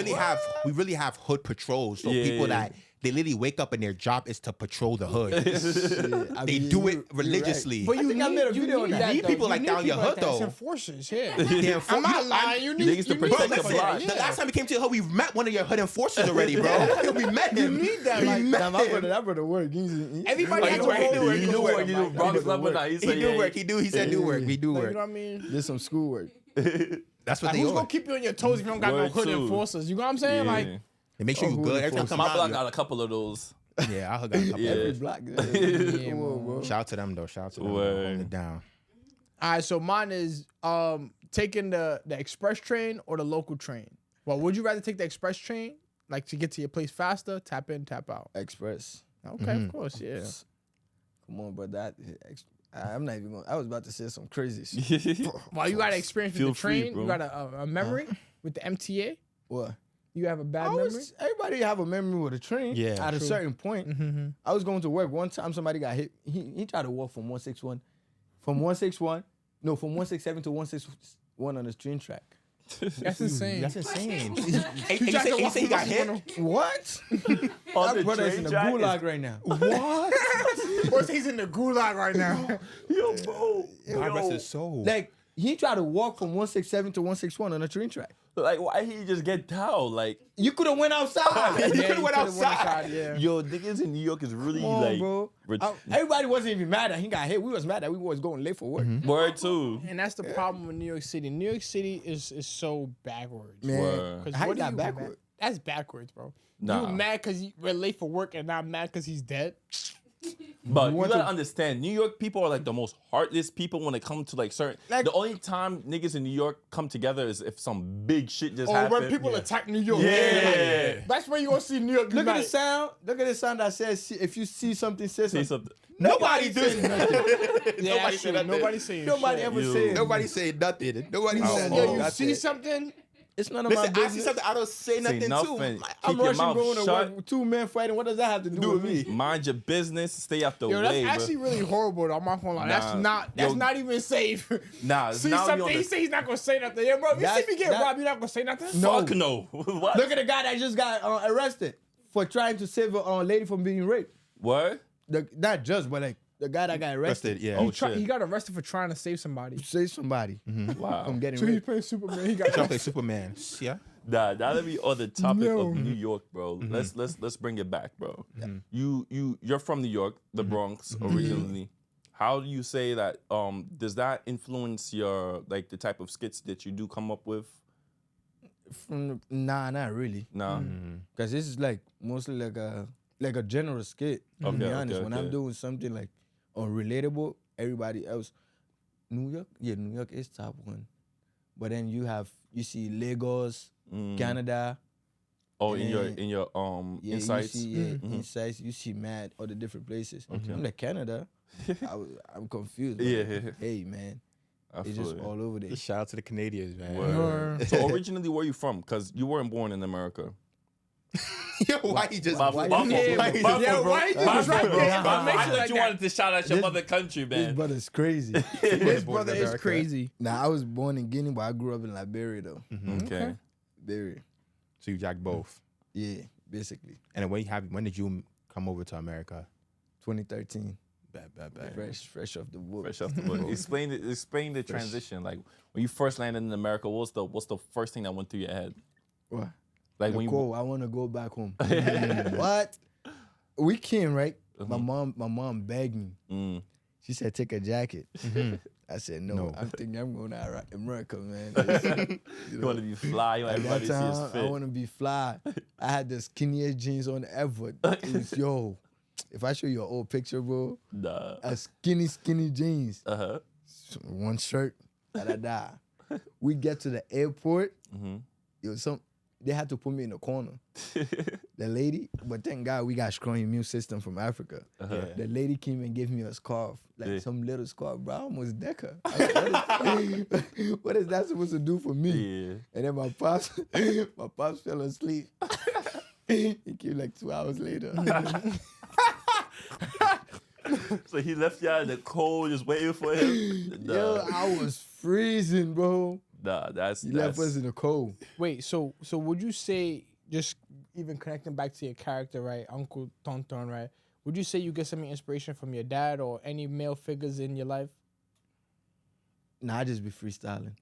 really have hood patrols. So Yeah, people yeah. that they literally wake up and their job is to patrol the hood. Shit, I They mean, do it you're religiously. But I think I made a video on that. You need though. people like need down your people hood, that. It's though. enforcers, yeah. Yeah, I'm not lying. You need Niggas to you protect need the stuff block. like that, The yeah. last time we came to the hood, we met one of your hood enforcers already, bro. We met him. You need that. We Like, met Damn, I him. better work. Everybody has a role. You do work. You do Bronx Lebanon. He do work. He said do work. We do You know work. what I mean? Did some schoolwork. That's what Like, they who's are. gonna keep you on your toes if you don't got no Word hood too. enforcers? You know what I'm saying? Like, They make sure you Oh, good. hood Every time enforcers. come My out, block got a couple of those. yeah, I got a couple. Yeah. Every block. Come on, bro. Shout out to them though. Shout out to them. Word. Holding it down. all right. So mine is taking the express train or the local train. Well, would you rather take the express train, like to get to your place faster? Tap in, tap out. Express. Okay, of course, yeah. Come on, but I'm not even going. I was about to say some crazy shit. Well, you got experience with Feel the free, train. bro. You got a memory with the MTA. What? You have a bad I memory. was, everybody have a memory with a train. Yeah, At a true. certain point, I was going to work. One time, somebody got hit. He tried to walk from 161, from 167 to 161 on the train track. That's insane. That's insane. You tried to He walk said he from got hit. 161 What? On My the brother's train in the track is- gulag right now. What? Or he's in the gulag right now. Yo, bro. God rest his soul. Like he tried to walk from 167 to 161 on a train track. Like, why he just get down? Like, You could have went outside. Yeah, you could you have went could've went outside. yeah. yo, niggas in New York is really Come on, like, bro. Everybody wasn't even mad that he got hit. We was mad that we was going late for work. word too. And that's the problem with New York City. New York City is so backwards. Man, Word. 'Cause how what you do got you backward? mad- That's backwards, bro. Nah. You mad because we're late for work and not mad because he's dead? But you want gotta to- understand, New York people are like the most heartless people when it comes to like certain. Like- the only time niggas in New York come together is if some big shit just Or happened. when people attack New York. Yeah. Like, that's where you gonna see New York Look at the unite. sound. Look at the sound that says, "If you see something, say say something." something. Nobody said did. nothing. Yeah, Nobody that's said true. nothing. Nobody's saying Nobody shit. ever Yo. said. Nobody said nothing. Nobody said Yo, you nothing. see something? It's none of my Listen, I see business. something. I don't say nothing too. nothing. Like, I'm Keep your rushing mouth going to shut. work with two men fighting. What does that have to do with me? Mind your business. Stay out the Yo, that's way, actually bro. really horrible though. I'm not gonna lie. Nah. That's Yo. not even safe. Nah, See now you something, on he the say he's not gonna say nothing. Yeah, bro, if you That's- see me get that- robbed, you're not gonna say nothing? No. fuck no. What? Look at the guy that just got arrested for trying to save a lady from being raped. What? Not just, but like the guy that got arrested. Arrested, yeah. Oh, He shit. got arrested for trying to save somebody. Save somebody Wow. from getting So he's raped. playing Superman. He got Trying to play Superman. Yeah. Nah, that'll be on the topic No. of New York, bro. Let's bring it back, bro. You're from New York, the Bronx originally. How do you say that? Does that influence your like the type of skits that you do come up with? Nah, not really. Nah. Cause this is like mostly like a general skit. To be Okay, honest, okay, when okay. I'm doing something like unrelatable, everybody else, New York is top one. But then you see Lagos, Canada. Oh, in And- your Yeah, insights. You see, insights. You see mad other different places. I'm like Canada. I'm confused. but Yeah. like, hey man, I it's feel just it. all over there. Just shout out to the Canadians, man. Word. So originally, where you from? Because you weren't born in America. Yo, why he just? Buffalo, why Buffalo, he Buffalo, just- Buffalo, Yeah, bro. why you Buffalo, just right bro. there? Buffalo. Make I it thought like you that. wanted to shout out your This- mother country, This man. brother's crazy. His born in brother is America. crazy. Now I was born in Guinea, but I grew up in Liberia though. Okay. Liberia. So you jack both. Yeah, basically. And then when did you come over to America? 2013. Bad. Fresh off the boat. Fresh off the boat. Explain the transition. Like when you first landed in America, what's the first thing that went through your head? What? Like when Cool. I want to go back home. What? We came, right? My mom begged me. She said, take a jacket. I said, no. I'm thinking I'm going to America, man. you want to be fly, you want everybody to see his fit. I want to be fly. I had the skinniest jeans on ever. It was, yo, if I show you an old picture, bro, a skinny jeans. One shirt, We get to the airport. They had to put me in a corner. The lady, but thank God we got strong immune system from Africa. The lady came and gave me a scarf, like some little scarf, bro. I almost deck her. What is that supposed to do for me? Yeah. And then my pops fell asleep. He came like 2 hours later. So he left y'all in the cold, just waiting for him. Yo, I was freezing, bro. He left us in the cold. Wait, so would you say, just even connecting back to your character, right, Uncle Tonton, right? Would you say you get some inspiration from your dad or any male figures in your life? Nah, I just be freestyling.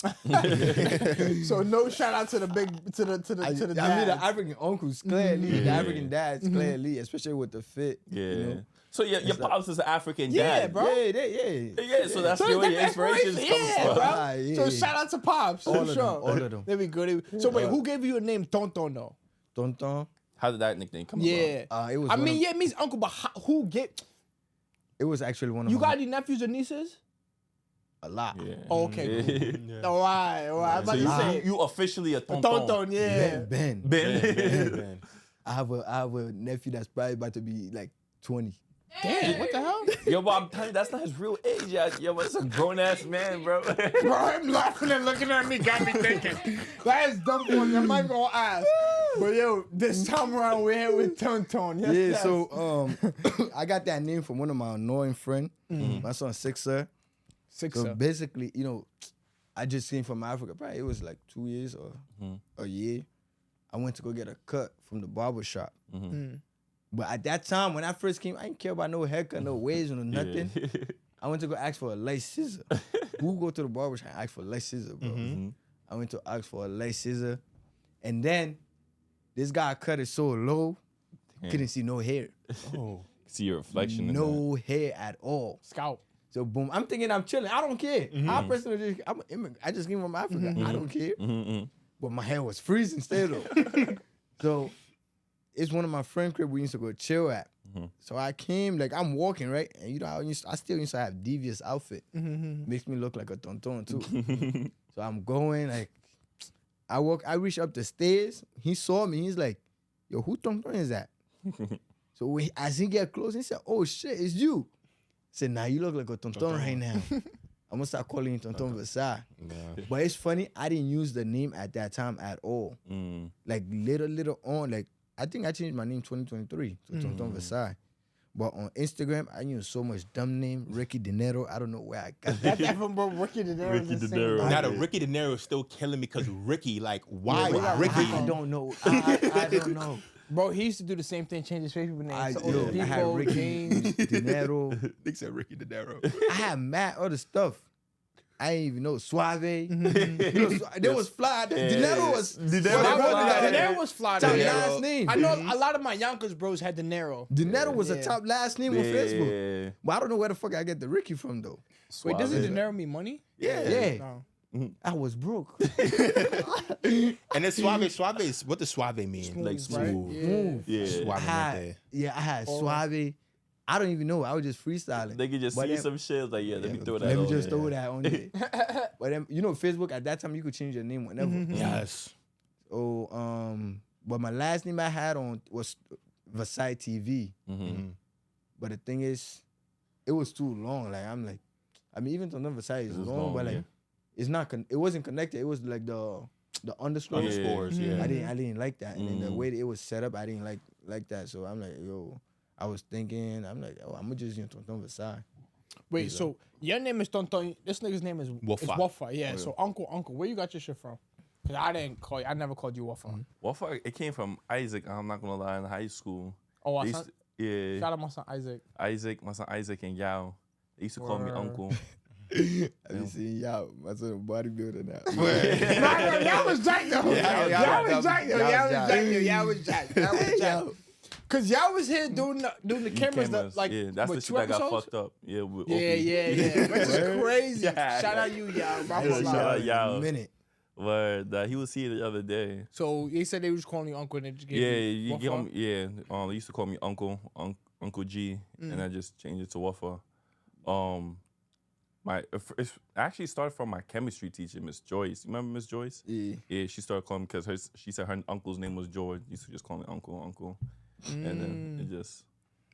So no shout out to the dad. I mean the African uncles clearly, the African dads clearly, especially with the fit. Yeah. You know? So your pops is an African Yeah, dad. bro. Yeah. So that's where your inspirations comes from. Bro. So shout out to pops. All for of sure. them, all of them. There we go. So wait, who gave you a name Tonton though? Tonton. How did that nickname come Yeah. It was. it means uncle, but who get? It was actually one of. You my, got any nephews or nieces? a lot. Yeah. Oh, okay. Cool. All right. I'm about to say you officially a Tonton. Tonton. Yeah. Ben. I have a nephew that's probably about to be like 20. Damn. What the hell? Yo, but I'm telling you, that's not his real age yet. Yo, but it's a grown ass man, bro. Bro, him laughing and looking at me got me thinking. That is dumb one. I'm not gonna ask. But yo, this time around we're here with Tonton. Yes. So I got that name from one of my annoying friend. My son Sixer. So basically, I just came from Africa. Probably it was like 2 years or a year. I went to go get a cut from the barber shop. But at that time, when I first came, I didn't care about no haircut, no waves, no nothing. I went to go ask for a light scissor. Who go to the barber shop and ask for a light scissor, bro? I went to ask for a light scissor. And then this guy cut it so low, couldn't see no hair. See your reflection. No hair at all. Scalp. So boom, I'm thinking I'm chilling. I don't care. I personally, I just came from Africa. I don't care. But my hair was freezing still though. So it's one of my friend crib we used to go chill at. So I came, like I'm walking, right? And I still used to have devious outfit. Makes me look like a tonton too. So I'm going, like, I reach up the stairs. He saw me. He's like, yo, who tonton is that? So as he get close, he said, oh shit, it's you. I said, nah, you look like a tonton right now. I'm gonna start calling you Tonton Vasai. But it's funny, I didn't use the name at that time at all. Like little on, like I think I changed my name 2023 to Tonton Vasai. But on Instagram, I used so much dumb name, Ricky De Niro. I don't know where I got that. That's from Ricky De Niro. Ricky De Niro. Now the Ricky De Niro is still killing me because Ricky, like, why Ricky? I don't know. I don't know. Bro, he used to do the same thing, change his Facebook name. I I had Ricky James. De Niro. They said Ricky De Niro. I had mad other stuff. I didn't even know Suave. There was fly. De Niro was. De Niro was fly. Top last name. I know a lot of my Yonkers bros had De Niro. De Niro was a top last name on Facebook. But I don't know where the fuck I get the Ricky from though. Wait, doesn't De Niro mean money? Yeah. No. I was broke. And then Suave is, what does Suave mean? Like smooth. Right? Yeah. Suave right there. I had Suave. I don't even know. I was just freestyling. They could just see some shit like, let me throw that Let me on just there. throw that on there. But then, Facebook at that time you could change your name whenever. Yes. So but my last name I had on was Vasai TV. But the thing is, it was too long. Like even Tonton Vasai is long, but like it's not. It wasn't connected. It was like the underscores. Yeah. I didn't like that, and then the way that it was set up, I didn't like that. So I'm like, yo. I was thinking, I'm like, I'm gonna just use Tonton Vasai. Wait, so your name is Tonton. This nigga's name is Wafa. Yeah. So Uncle, where you got your shit from? Cause I never called you Wafa. Wafa, it came from Isaac. I'm not gonna lie, in high school. Oh, They Yeah. Shout out my son Isaac. My son Isaac and Yao. They used to call me Word. uncle. Have you seen y'all? My son a bodybuilder now. Y'all was Jack though. Y'all was Jack. Cause y'all was here doing the cameras that like yeah, that's the what, shit that got episodes? fucked up. Yeah, with Yeah, Oakley. which is crazy. Yeah. Shout out you, y'all. Shout out Yao. Minute. Word, he was here the other day. So they said they was calling you uncle and they just gave Yeah, you you Wafa? give him. Yeah, they used to call me Uncle G, and I just changed it to Wafa. It actually started from my chemistry teacher, Miss Joyce. You remember Miss Joyce? Yeah. Yeah, she started calling me because she said her uncle's name was George. Used to just call me Uncle, and then it just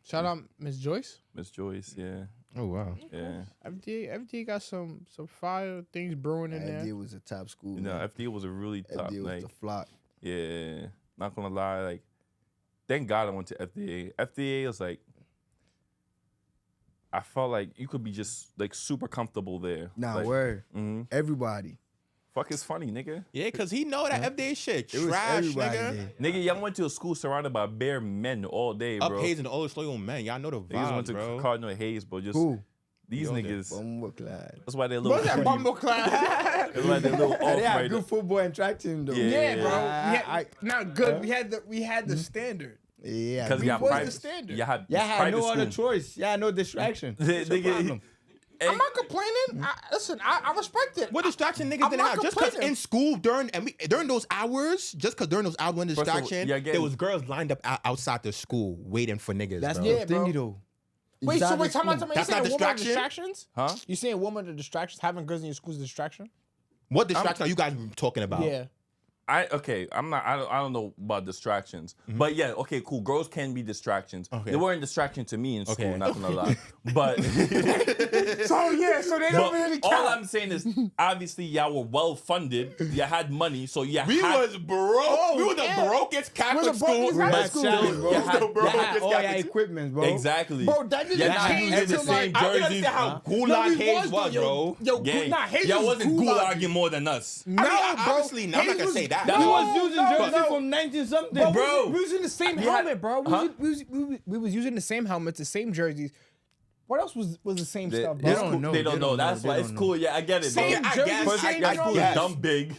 Shout out Miss Joyce. Miss Joyce. Yeah, Oh wow. yeah. FD got some fire things brewing in there. FD was a top school. You know, man. FD was a really top. FD was Like, the flock. yeah, not gonna lie. Like, thank God I went to FDA. FDA was like, I felt like you could be just like super comfortable there. Nah, like, word. mhm. Everybody. Fuck, it's funny, nigga. Yeah, cause he know that FDA shit It was trash, everybody nigga. there. Nigga, y'all went to a school surrounded by bare men all day, Up bro. Hayes and the old slow men. Y'all know the Niggas went vibes, to bro. Cardinal Hayes, bro. Just Who? these Yo, niggas. Bumble Clyde. That's why they're a little. What's that pretty. bumble class? That's why they're a little off They had right good now. football and track team though. Yeah, bro. I- Not good. We had the standard. Yeah. Because y'all was the private. standard. Y'all had, Yeah, had private no other school. choice. Yeah, no distraction. What's your Nigga, problem? Hey, I'm not complaining. Listen, I respect it. What distraction niggas I'm didn't not have? Just because complaining. in school during those hours, just because during those hours when First of all, distraction, yeah, again- there was girls lined up outside the school waiting for niggas. That's bro. the Yeah, bro. thingy though. Wait, so Inside wait, the time out. school. You That's saying not women are distraction? distractions? Huh? You saying women are distractions? Having girls in your school is a distraction? What distraction are you guys talking about? Yeah. I don't know about distractions, but yeah, okay, cool. Girls can be distractions. Okay. They weren't a distraction to me in school, Okay. not gonna lie. But So they don't really all count. I'm saying is, obviously, y'all were well funded. You had money, so you We had. was broke. We were the yeah. brokest Catholic We're the school. brokest Catholic but school. still, You had- the you brokest Yeah, all your Catholic equipment, bro. Exactly. Bro, that didn't You're not change using the till, same like, I don't jerseys. understand how No, gulag we Hayes was, was, though, bro. Yo, Gang. nah, Hayes Y'all was wasn't gulag. gulagging more than us. No, I mean, bro. obviously, I'm not Hayes gonna was- say that. No, We was using no, jersey no. from 19 something. Bro, Bro. we was using the same You had- helmet, bro. Huh? We was using the same helmets, the same jerseys. What else was the same They, stuff, they bro? don't know. They don't They know. don't That's know. why They it's don't cool. Yeah, I get it, bro. Same I jerseys, guess- First, same that all school that. is dumb big.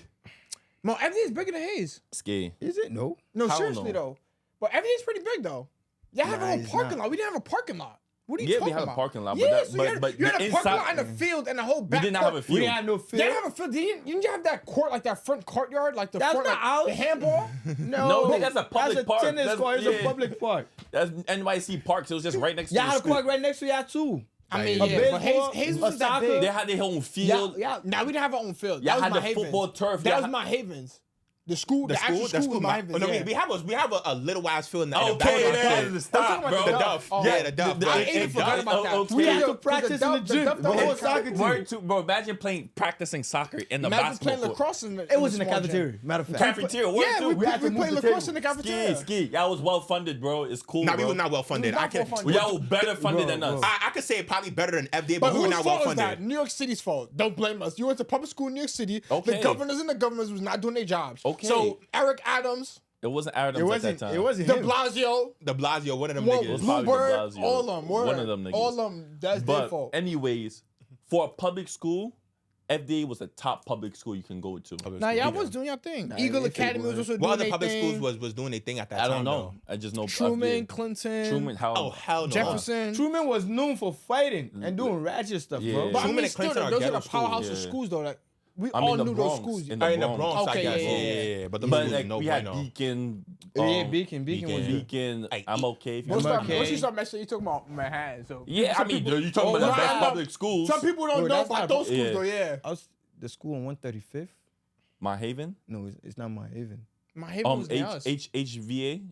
No, everything's bigger than Hayes. Ski. Is it? No. No, Hell seriously no. though. But everything's pretty big though. Y'all have Nah, a whole it's parking not. lot. We didn't have a parking lot. What are you Yeah, talking we had a about? parking lot, but Yeah, that- so but- you had, but you had the a parking inside- lot and a field and a whole back We did not court. have a field. We didn't have no You field. didn't have a field. Didn't you have that court, like that front courtyard, like the That's front, not like, ours. the handball? No, nigga, that's a public That's park. a tennis That's- court. It's yeah. a public park. That's NYC Parks. It was just right next Y'all to the had a school. park right next to y'all too. I mean, A yeah, but baseball, Hayes a wasn't that soccer. big. They had their own field. Yeah, now we didn't have our own field. Y'all That was had my the Havens. football turf. That Y'all was had- my Havens. The school, the actual The school was my my- Havens. no, yeah. we have a little ass field in the Okay, back of that our is field. the stop, I'm talking bro. about The Duff. Oh, Yeah, the Duff. I Right. even forgot about that. okay. We had to The practice Duff- in the gym. Duff The don't whole have soccer time. team. Word to, bro, imagine practicing soccer in the Imagine basketball playing court. lacrosse in the It was in the small gym. cafeteria. Matter of fact. Cafeteria, word Yeah, too. we had to move played the lacrosse in the table. cafeteria. Ski. Y'all was well funded, bro. It's cool, Nah, bro. we were not well funded. We was I not can. well funded. Y'all were better funded than us. I could say probably better than FDA, But but we were whose not well fault is that? funded. New York City's fault. Don't blame us. You went to public school in New York City. Okay. The governors and the governors was not doing their jobs. Okay. So Eric Adams, It wasn't Adams It wasn't. at that time. It wasn't De him. Blasio, De Blasio, one of them Whoa, niggas. probably De Bluebird, Blasio. all of them. One of them niggas. All of them. That's their But fault. anyways, for a public school, FDA was the top public school you can go to. Now y'all was doing your thing. Eagle if it Academy was was. also What doing other their public thing. schools was doing their thing at that I time? don't know. I just know Truman, FDA. Clinton, Truman, how? Oh hell no. Jefferson. Truman was known for fighting and doing ratchet stuff, Yeah. bro. But I Truman mean, and still, Clinton are those are the ghetto schools, powerhouse of yeah. schools, though. Like we I'm all in the knew Bronx. those schools. In In the Bronx. Bronx, Okay, I guess. yeah. Yeah. But the But schools like no we had bueno. Beacon. Yeah, Beacon was Beacon. Hey, I'm okay. If Once you Okay. you start messing, you talking about Manhattan. So Yeah, I some mean, people- you talking Oh, about the best nah, public schools. Some people don't Bro, know that's about not- those schools, yeah. though. Yeah, I was the school on 135th. My Haven. No, it's not my haven. my Haven was near us. HVA.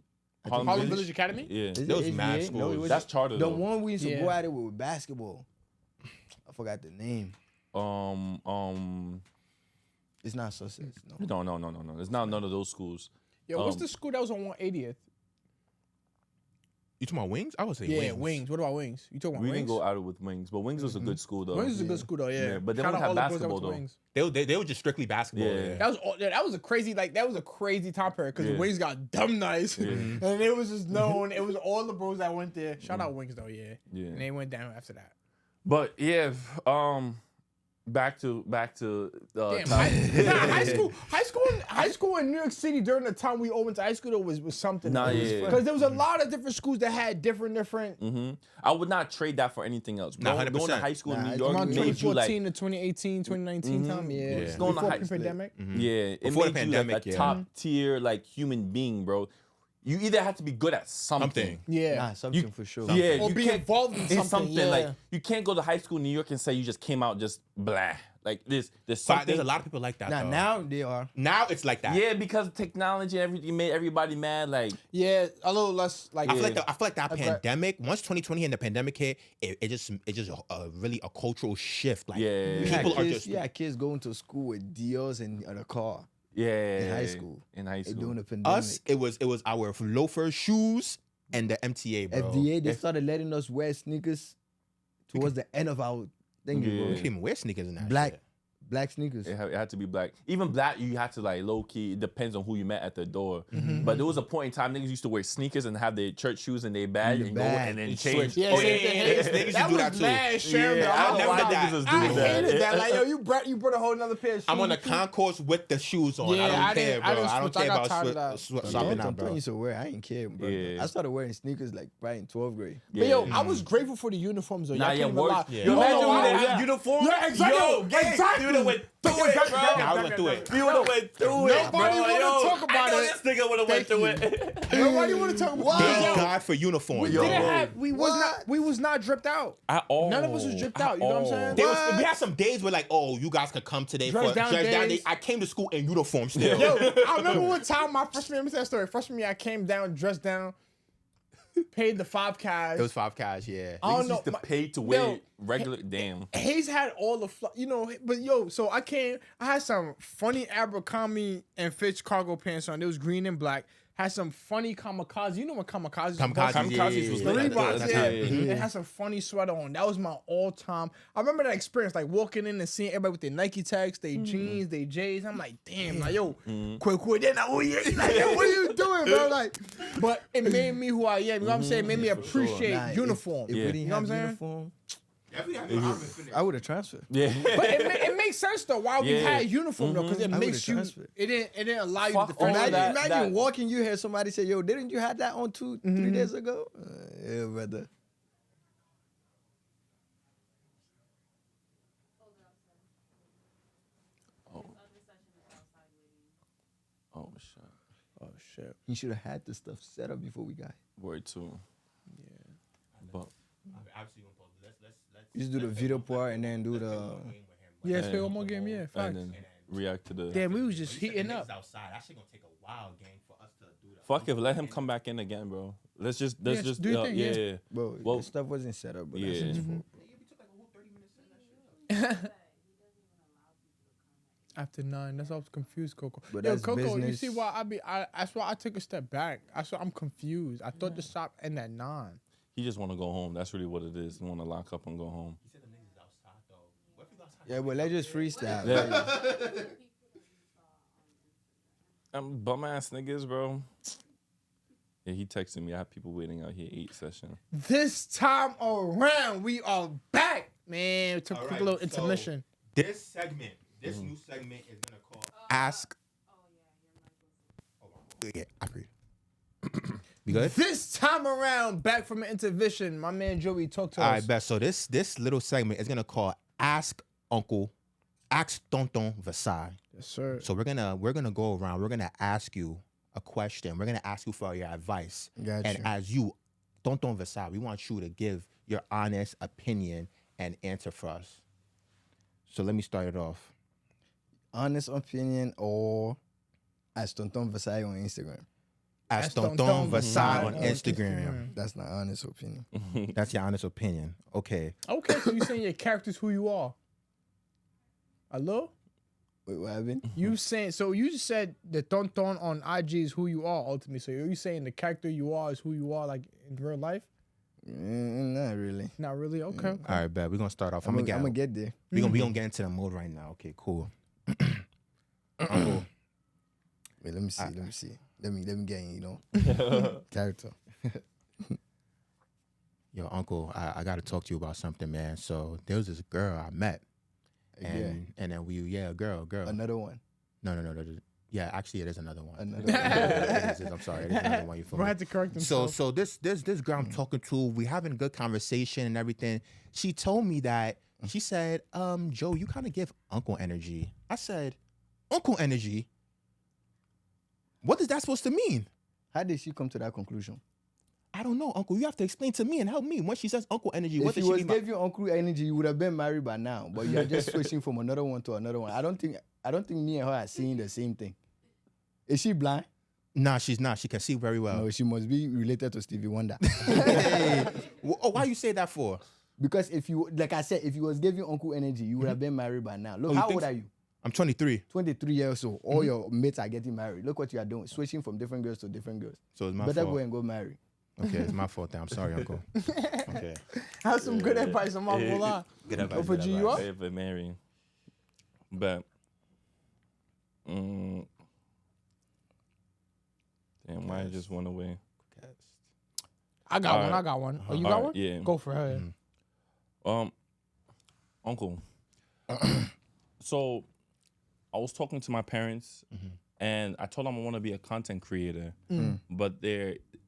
Harlem Village Academy. Yeah. Is it Those HVA? mad No, it schools. was That's charter the though. one we used to Yeah. go at it with basketball. I forgot the name. It's not Sussex. No. No. It's not none of those schools. Yo, what's the school that was on 180th? You talking about Wings? I would say Yeah, Wings. Wings. What about Wings? You talking about We Wings? didn't go out with Wings, but Wings was a good school though. Wings is a good school though. Yeah, Yeah, but they Shout don't out have all the boys that basketball, went to though. Wings. They were just strictly basketball. Yeah. That was a crazy that was a crazy time period because Yeah. Wings got dumb nice, and it was just known. It was all the bros that went there. Shout out Wings though, yeah. Yeah. And they went down after that. But yeah, back to Damn, top- high school in New York City during the time we all went to high school though was something. Nah, yeah. Because there was a lot of different schools that had different. I would not trade that for anything else. Nah, Going to 100%. high school in Nah, New it's York Around made you 2014 like to 2018, 2019 time, yeah. Yeah. Going to Before high- pre-pandemic. yeah, it Before the made pandemic, you like a yeah. top tier like human being, bro. You either have to be good at something. Yeah. Nah, something for sure. Yeah, Or you be can't- involved in something, yeah. Like you can't go to high school in New York and say you just came out just blah. Like there's something. There's a lot of people like that. Nah, though. now they are. Now it's like that. Yeah, because technology and everything made everybody mad. Like Yeah, a little less like. I feel like that That's pandemic. Once 2020 and the pandemic hit, it just really a cultural shift. Like Yeah. people are just kids going to school with deals and a car yeah, in high school. In high They school, doing the pandemic. us. It was our loafers, shoes, and the MTA, bro. FDA, they started letting us wear sneakers towards the end of our thing, Yeah. We bro. can't even wear sneakers in that. Black shit. black sneakers. it had to be black. Even black, you had to like low key. It depends on who you met at the door. But there was a point in time niggas used to wear sneakers and have their church shoes in their bag In and your go bag. and then And change. switch. Yeah, Oh, same yeah, thing. yeah, yeah. Niggas used to do that too. Mad sharing, Yeah, bro. I don't never know did why. that. Was I doing that. hated that. Like, yo, you brought a whole another pair of shoes. I'm on the concourse with the shoes on. Yeah, I don't I care, didn't- bro. I didn't I don't switch. I care got about tired of that. swapping out, Tonton bro. used to wear. I didn't care, bro. Yeah. I started wearing sneakers like right in 12th grade. But yo, I was grateful for the uniforms though. Nah, Y'all yeah, can't even work. lie. Yeah. You Yo, imagine imagine we we had had uniforms? Yeah, exactly. Yo, gang, exactly. we would've went through it, bro. Nah, I went through it. We would have went through it. Nobody bro. wanna Yo, talk about I know it. this nigga would have went through it. Nobody want to talk about Thank it. God for uniform. We yo. didn't have. We was not dripped out. At all. None of us was dripped out. You know what I'm saying? There was, we had some days where like, oh, you guys could come today Dress for down dress down days. day. I came to school in uniform still. Yo, I remember one time my freshman. Let me tell that story. Freshman year, I came down, dressed down, paid the 5 cash. It was 5 cash, yeah. I don't Niggas know. used to my- pay to Yo, wear regular. Damn. Hayes had all the but yo, so I had some funny Abercrombie and Fitch cargo pants on. It was green and black. Had some funny kamikaze. You know what kamikazes? Kamikazes was The lit. Reeboks, That's yeah. it. And had some funny sweater on. That was my all-time. I remember that experience, like walking in and seeing everybody with their Nike tags, their jeans, their J's. I'm like, damn, like yo, quick, then oh yeah, like, yo, what are you doing, bro? Like, but it made me who I am. You know what I'm saying? It made me appreciate Nah, uniform. If we didn't You know what have I'm saying? uniform, Mm-hmm. I would have transferred. Yeah. But it makes sense though why we Yeah. had uniform though, because it I makes would've you. transferred. It didn't allow you Fuck to all defend that. Imagine walking, you hear somebody say, "Yo, didn't you have that on 3 days ago?" Yeah, brother. Oh shit. Oh shit. He should have had the stuff set up before we got here. Word too. Yeah. But You just do the video part and then do the. Yeah, let's play one more game. Yeah, and facts. then react to the. Damn, we was just heating up. outside. That shit gonna take a wild game for us to do that. Fuck it, let him come back in again, bro. Let's just Yeah, do your thing, yeah. Bro, Well, the stuff wasn't set up, but that's yeah. his fault. After 9, that's why I was confused, Coco. But Yo, that's Coco, you business. see why that's why I took a step back. That's why I'm confused. I thought the shop ended at 9. He just want to go home. That's really what it is. He want to lock up and go home. Yeah, but let's just freestyle. Yeah. Bum ass niggas, bro. Yeah, he texted me. I have people waiting out here 8 session. This time around, we are back, man. We took a quick little intermission. This segment, this new segment is gonna call Ask. Yeah, I agree. We good? This time around, back from an intermission, my man Joey talked to All us. right, bet. So this little segment is gonna call Ask Tonton Vasai. Yes, sir. So we're gonna go around. We're gonna ask you a question. We're gonna ask you for your advice. Gotcha. And as you, Tonton Vasai, we want you to give your honest opinion and answer for us. So let me start it off. Honest opinion or as Tonton Vasai on Instagram. As Tonton Tonton Vasai Vasai on on Instagram. Instagram. That's not honest opinion. That's your honest opinion. Okay. Okay, so you saying your character's who you are. Hello? Wait, what happened? You saying so? You just said the Tonton on IG is who you are ultimately. So are you saying the character you are is who you are like in real life? Not really. Not really. Okay. All right, bet. We're gonna start off. I'm gonna get there. We gonna get into the mode right now. Okay, cool. Uncle. Wait, let me see. Let me get in, character. Yo, Uncle, I gotta talk to you about something, man. So there was this girl I met. And then a girl. Another one. No. Yeah, actually, it is another one. Another one. I'm sorry, it is another one. You feel Bro, I me? had to correct himself. So this girl I'm talking to, we having a good conversation and everything. She told me that she said, Joe, you kind of give Uncle energy. I said, Uncle energy? What is that supposed to mean? How did she come to that conclusion? I don't know, Uncle. You have to explain to me and help me. When she says Uncle energy, what If does she she was mean? gave you Uncle energy, you would have been married by now. But you are just switching from another one to another one. I don't think me and her are seeing the same thing. Is she blind? Nah, she's not. She can see very well. No, she must be related to Stevie Wonder. Hey. Oh, why you say that for? Because if you, like I said, if you was giving Uncle energy, you would have been married by now. Look, you how think old so? are you? I'm 23. 23 years old. All your mates are getting married. Look what you are doing, switching from different girls to different girls. So it's my Better fault. go and go marry. Okay, it's my fault then. I'm sorry, Uncle. Okay. Have some good advice. I'm not gonna lie. Good advice. For G, you up? If marrying, but damn, why I just went away? I got All one. right. I got one. Oh, you All got right, one? yeah. Go for her. Uncle. So I was talking to my parents, and I told them I want to be a content creator, but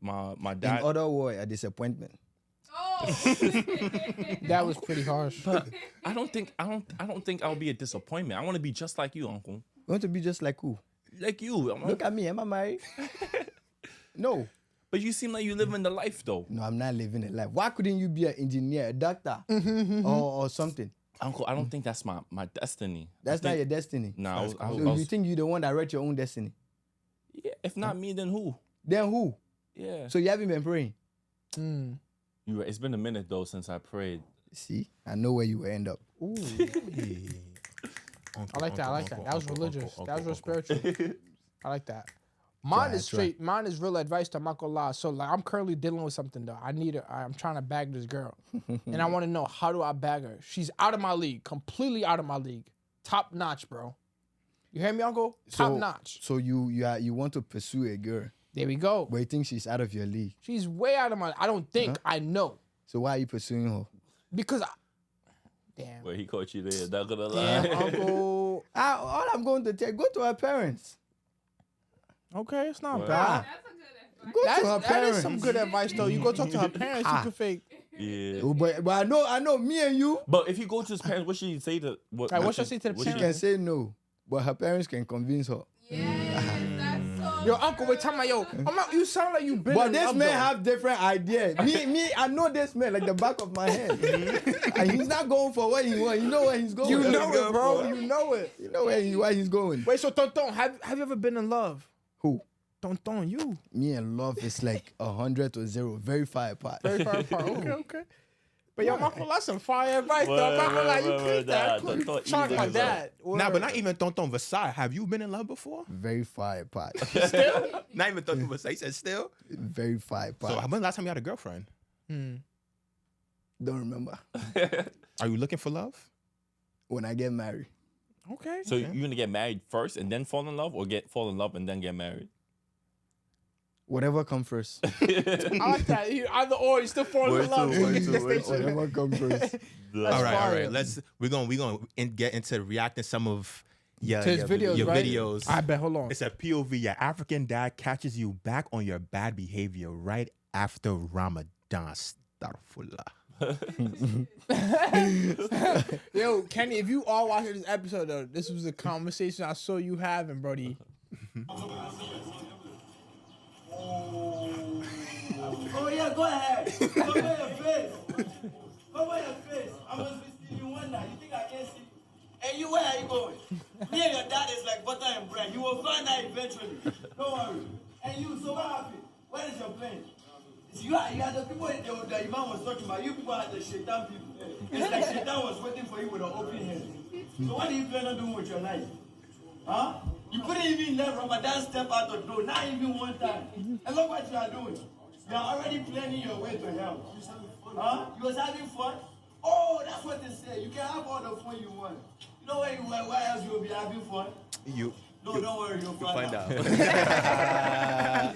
my dad. In other words, a disappointment. That was pretty harsh. But I don't think I'll be a disappointment. I want to be just like you, Uncle. You want to be just like who? Like you. Look at me. Am I married? No. But you seem like you live in the life though. No, I'm not living a life. Why couldn't you be an engineer, a doctor, or something? Uncle, I don't think that's my destiny. That's not your destiny. No, So you think you're the one that wrote your own destiny? yeah, if not me, then who? Then who? Yeah. So you haven't been praying? You right. It's been a minute though since I prayed. See, I know where you will end up. I like that. I like that. That was religious. That was real spiritual. I like that. Mine is straight. Mine is real advice. I'm not gonna lie. So like, I'm currently dealing with something though. I'm trying to bag this girl, and I want to know how do I bag her? She's out of my league, completely out of my league. Top notch, bro. You hear me, Uncle? Top notch. So you want to pursue a girl, There we go. but you think she's out of your league. She's way out of my. I don't think. I know So why are you pursuing her? because. Damn. Well, he caught you there. Not gonna Damn, lie. Uncle. All I'm going to tell, go to her parents. Okay, it's not Well, bad. That's a good advice. Go to her That is parents. some good advice though. You go talk to her parents. You can fake. Yeah. Oh, but I know me and you. But if you go to his parents, what should you say to what? Right, what should I say to the what She should can say no, but her parents can convince her. Yes, that's so Yo, Uncle, wait, tell me, yo, you sound like you been But in this love, man though. have different ideas. Me, I know this man like the back of my hand. And he's not going for what he wants. You know where he's going. You know it, bro. You know it. You know where he's going. Wait, so Tonton, have you ever been in love? Who? Tonton, you. Me and love is like 100 to 0, very far apart. Very far apart. Okay. But yo, I'm not gonna lie, some fire advice, though. I'm not gonna lie, you keep that. Tonton Shout out my easy, dad. Nah, but not even Tonton Vasai. Have you been in love before? Very far apart. Not even Tonton Vasai. He said still. Very far apart. So when was the last time you had a girlfriend? Don't remember. Are you looking for love? When I get married. Okay. So you're gonna get married first and then fall in love, or fall in love and then get married? Whatever comes first. I like that. Either or, you still falling in love. Word two. Whatever comes first. All right. fire. We're gonna get into reacting some of your To his videos, your right? videos. I bet. Hold on. It's a POV. Your African dad catches you back on your bad behavior right after Ramadan. Astaghfirullah. Yo, Kenny, if you all watching this episode, though, this was a conversation I saw you having, Brody. Oh yeah, go ahead. Cover your face. Cover your face. I must be Stevie Wonder. You think I can't see? Hey, you, where are you going? Me and your dad is like butter and bread. You will find out eventually. Don't worry. And you, so what happened? Where is your plane? You are the people that the Imam was talking about. You people are the Shaitan people. It's like Shaitan was waiting for you with an open hand. So what are you planning on doing with your life? Huh? You couldn't even let Ramadan step out the door, not even one time. And look what you are doing. You are already planning your way to hell. Huh? You was having fun? Oh, that's what they say. You can have all the fun you want. You know where else you will be having fun? No, don't worry, you'll find out. Yeah,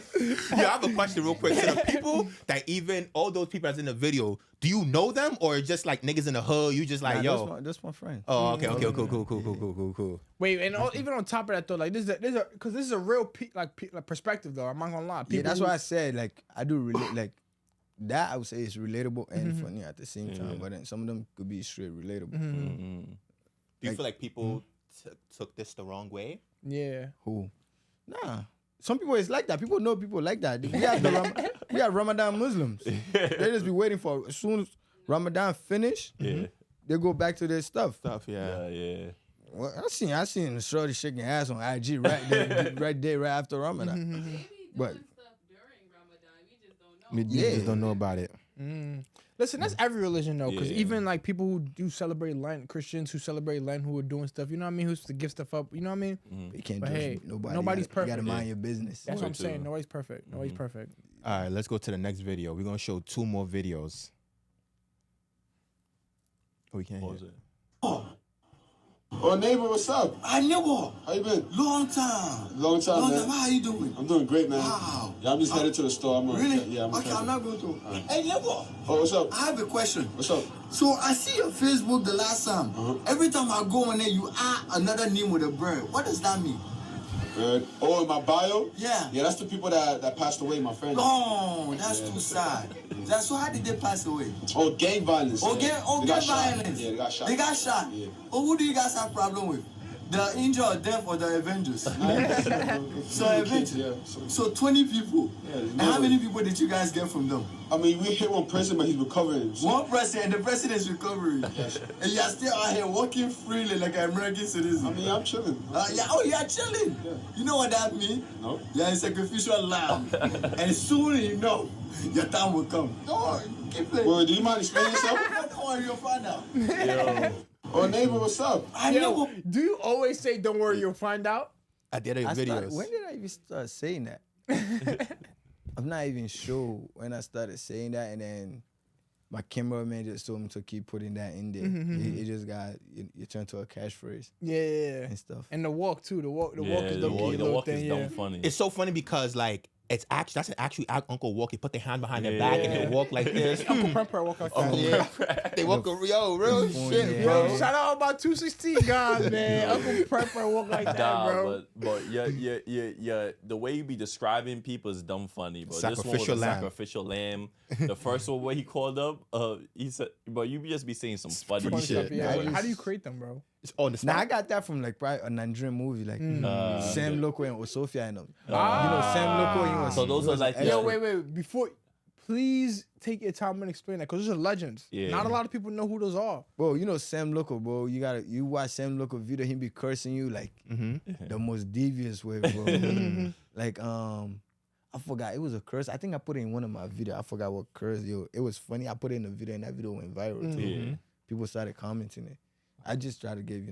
I have a question real quick. So the people that even all those people that's in the video, do you know them or just like niggas in the hood? You just like That's my friend. Oh, okay, cool. Wait, and even on top of that though, like this is a real like perspective though. I'm not gonna lie. Yeah, that's why I said like I do relate like that. I would say is relatable and funny at the same time, but then some of them could be straight relatable. Do you feel like people took this the wrong way? Yeah. Who? Nah. Some people it's like that. People know people like that. We have Ramadan Muslims. They just be waiting for as soon as Ramadan finish, they go back to their stuff. Yeah. Well, I seen Shorty shaking ass on IG right after Ramadan. But Stuff during Ramadan, we just don't know. You just don't know about it. Listen, that's every religion though, because even like people who do celebrate Lent, Christians who celebrate Lent, who are doing stuff, you know what I mean, who's to give stuff up, you know what I mean. you can't But judge hey, nobody. nobody's You perfect. gotta mind your business. That's what I'm saying. Nobody's perfect. Nobody's perfect. All right, let's go to the next video. We're gonna show 2 more videos. We can't hear it. Oh, neighbor, what's up? I never. How you been? Long time. Long time, man. How you doing? I'm doing great, man. Wow. Yeah, I'm just headed to the store. Really? Yeah, I'm okay, I'm not going to. Hey, neighbor. Oh, what's up? I have a question. What's up? So I see your Facebook the last time. Every time I go on there, you add another name with a bird. What does that mean? Good. Oh, in my bio? Yeah. Yeah, that's the people that passed away, my friends. Oh, that's too sad. That's so how did they pass away? Oh, gang violence. Oh, yeah. gang They got shot. violence. Yeah, they got shot. They got shot. Yeah. Oh, who do you guys have problem with? The injured or death or the Avengers? So Avengers. Yeah. So 20 people. Yeah, And how many people did you guys get from them? I mean, we hit one person, but he's recovering. So. One president, the president's recovering. And you're still out here walking freely like an American citizen. I mean, I'm chilling. You're chilling. Yeah. You know what that means? No. You're a sacrificial lamb. And soon enough, your time will come. Don't worry, keep playing. Well, do you mind explaining yourself? Don't worry, you'll find out. Oh, neighbor, what's up? Yo, do you always say, "Don't worry, you'll find out"? At the end of your videos. When did I even start saying that? I'm not even sure when I started saying that, and then my cameraman just told me to keep putting that in there. It just got you turned to a catchphrase. Yeah. And stuff. And the walk too. The walk is the walk is dumb funny. It's so funny because like that's an actual Uncle Walk. He put their hand behind their back and they walk like this. Uncle Premper walk like that. They walk real shit, yeah. bro. Yo, shout out about 216 guys, man. Uncle Premper walk like that, bro. But yeah, the way you be describing people is dumb funny. But Sacrificial this one was a lamb. sacrificial lamb. The first one where he called up, he said, but you just be saying some funny Funny shit. stuff, yeah. bro. How do you create them, bro? It's on the Now spot. I got that from like probably a Nigerian movie, like Sam Loco and Osofia and them. You know Ah. Sam Loco and was, So those are like Yo, wait. Before, please take your time and explain that, because those are legends. Yeah. Not a lot of people know who those are. bro, you know Sam Loco, bro. You watch Sam Loco video, he be cursing you like the most devious way, bro. Like I forgot, it was a curse. I think I put it in one of my videos. I forgot what curse. Yo, it was funny. I put it in the video and that video went viral too. Yeah. People started commenting it. I just try to give,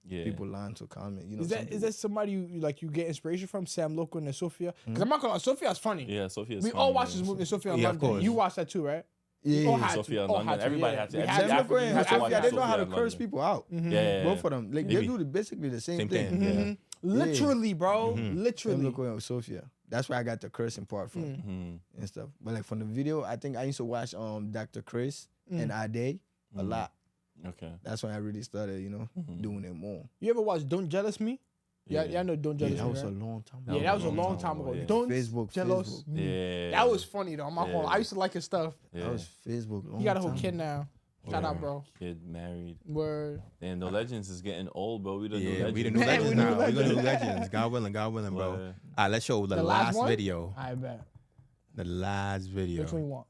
people line to comment. You know, Is that somebody you get inspiration from, Sam Loco and Sophia? Because I'm not gonna lie, Sophia's funny. Yeah, Sophia's We funny, all watch man. this movie, Sophia in Yeah, of London. course. You watched that too, right? Yeah, All yeah. had to. Sophia in All London. Everybody had to. We Every Sam African Loco and has to watch Sophia, they know how to Sophia in curse London. people out. Yeah. Both of them. Like, they Maybe. do basically the same Same thing. thing. Yeah. Literally, bro. Sam Literally. Loco and Sophia. That's where I got the cursing part from and stuff. But like from the video, I think I used to watch Dr. Chris and Ade a lot. Okay. That's when I really started, doing it more. You ever watch Don't Jealous Me? Yeah, I know Don't Jealous that Me. was a right? long time ago. Yeah, that was a long time ago. yeah. Don't Facebook. Jealous. Yeah. That was funny though. I'm not gonna lie. I used to like his stuff. Yeah. That was Facebook. He got a whole kid now. Shout out, bro. Kid married. Word. And the legends is getting old, bro. We the new Yeah, legends. we the new Man, legends we new now. We the new legends. legends. God willing, bro. Word. All right, let's show the last one? video. I bet. The last video. Which one you want?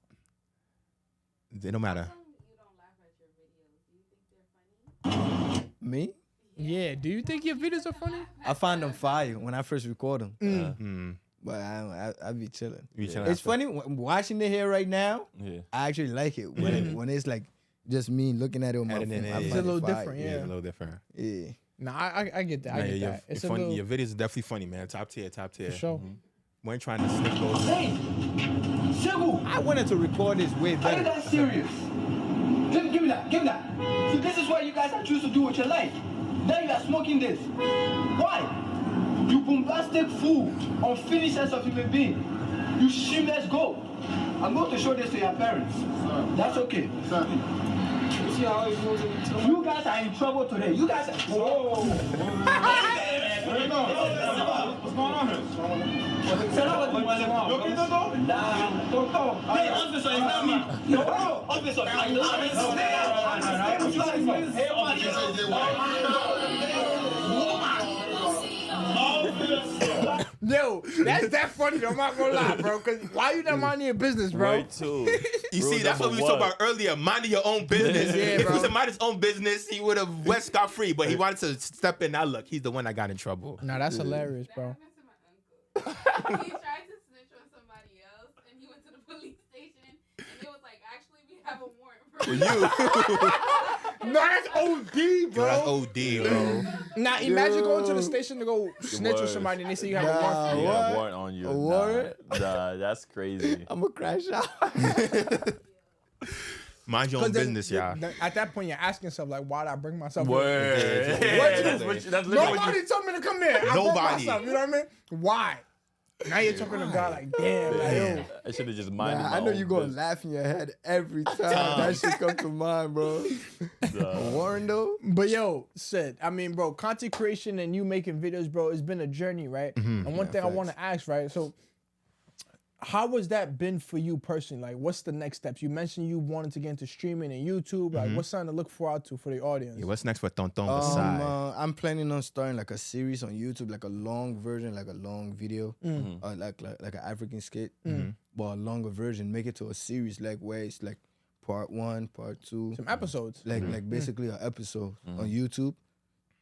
It don't matter. You don't laugh at your videos. Do you think they're funny? Me? Yeah. Do you think your videos are funny? I find them fire when I first record them. Mm. But I be chilling. We chilling It's after. funny watching it here right now. Yeah. I actually like it when it's like just me looking at it with my phone. Editing it, I yeah. find It's a little it fire. different, Yeah, yeah. it's a little different. Yeah. Nah, I get that. I get that. It's funny. a little, Your videos is definitely funny, man. Top tier. for sure. We ain't trying to sniff those. Hey, Shagu, I wanted to record this way are you better. that serious? Give me that. So this is what you guys are choosing to do with your life. Now you are smoking this. Why? You bombastic fool, unfinished sense of human being. You shameless goat. I'm going to show this to your parents. That's okay. You guys are in trouble today. You guys are. Whoa. What's going on here? Hey, officer, it's not me. No, officer, Yo, that's that funny though. I'm not gonna lie, bro. Cause why you not minding your business, bro? Right too. You Rule see, that's what we number were talking one. about earlier. Minding your own business. Yeah, If bro. he was to mind his own business, he would have went scot free. But he wanted to step in. Now look, he's the one that got in trouble. Nah, that's hilarious, bro. He tried to snitch on somebody else, and he went to the police station, and it was like, actually, we have a warrant for No, that's OD, bro. Yo, that's OD, bro. Now imagine going to the station to go snitch on Word. somebody, and they say you have a warrant. Yeah, What? a warrant on you. A warrant? Nah, that's crazy. I'm gonna crash out. Mind your own business, y'all. At that point, you're asking yourself like, why did I bring myself? here? Word. What That's literally what Nobody you. told me to come here. I brought Nobody. myself, you know what I mean? Why? Now you're talking to God like, damn, like, yo. I should have just minded my I know own you're gonna business. laugh in your head every time that shit comes to mind, bro. Warren though. But yo, Sid, I mean, bro, content creation and you making videos, bro, it's been a journey, right? And one thing I want to ask, right? So, how has that been for you personally? Like, what's the next steps? You mentioned you wanted to get into streaming and YouTube. Like, what's something to look forward to for the audience? Yeah, what's next for Tonton Vasai? I'm planning on starting like a series on YouTube, like a long version, like a long video, like an African skit, but a longer version. Make it to a series, like where it's like part 1, part 2, Some episodes. like basically an episode on YouTube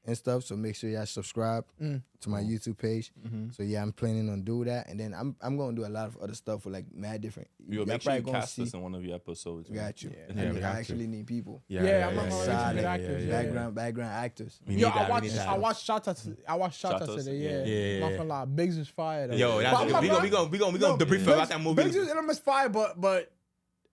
and stuff. So make sure y'all subscribe to my YouTube page. So yeah, I'm planning on do that, and then I'm gonna do a lot of other stuff for like mad different. Yo, y'all make sure you probably gonna cast us in one of your episodes. man. Got you. Yeah, we I got to. actually need people. Yeah, I'm not Side gonna actors, good actors. Yeah. background actors. We Yo, need that, we need I that. watched Shata Shatas, today. yeah. Yeah, Yeah. Not gonna lie, Biggs is fire. Though. Yo, that's But I'm we not- gonna debrief about that movie. Biggs is fire, but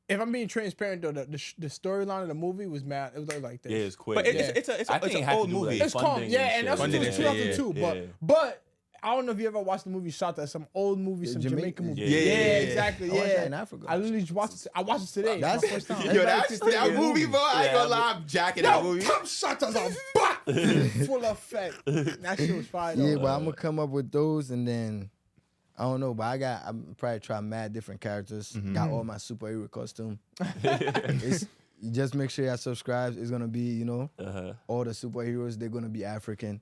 if I'm being transparent though, the storyline of the movie was mad. It was like this. Yeah, it's quick. But it's I think it an had to old do with, movie. like, It's calm, funding yeah, and and shit. that's Funding was and shit, 2002. yeah. But I don't know if you ever watched the movie Shata, some old movie, some Jamaican movie. Yeah. Yeah, exactly. I watched that Yeah, in Africa. I literally just watched it. I watched it today. That's It's my first time. Yo, Everybody think that it's a movie, bro. I ain't Yeah, gonna lie, I'm jacking that Yo, movie. Tom Shata's a butt full of fat. That shit was fire. Yeah, Though. but I'm gonna come up with those, and then I don't know, but I'm probably try mad different characters. Got all my superhero costume. You just make sure you subscribe. It's gonna be, all the superheroes. They're gonna be African.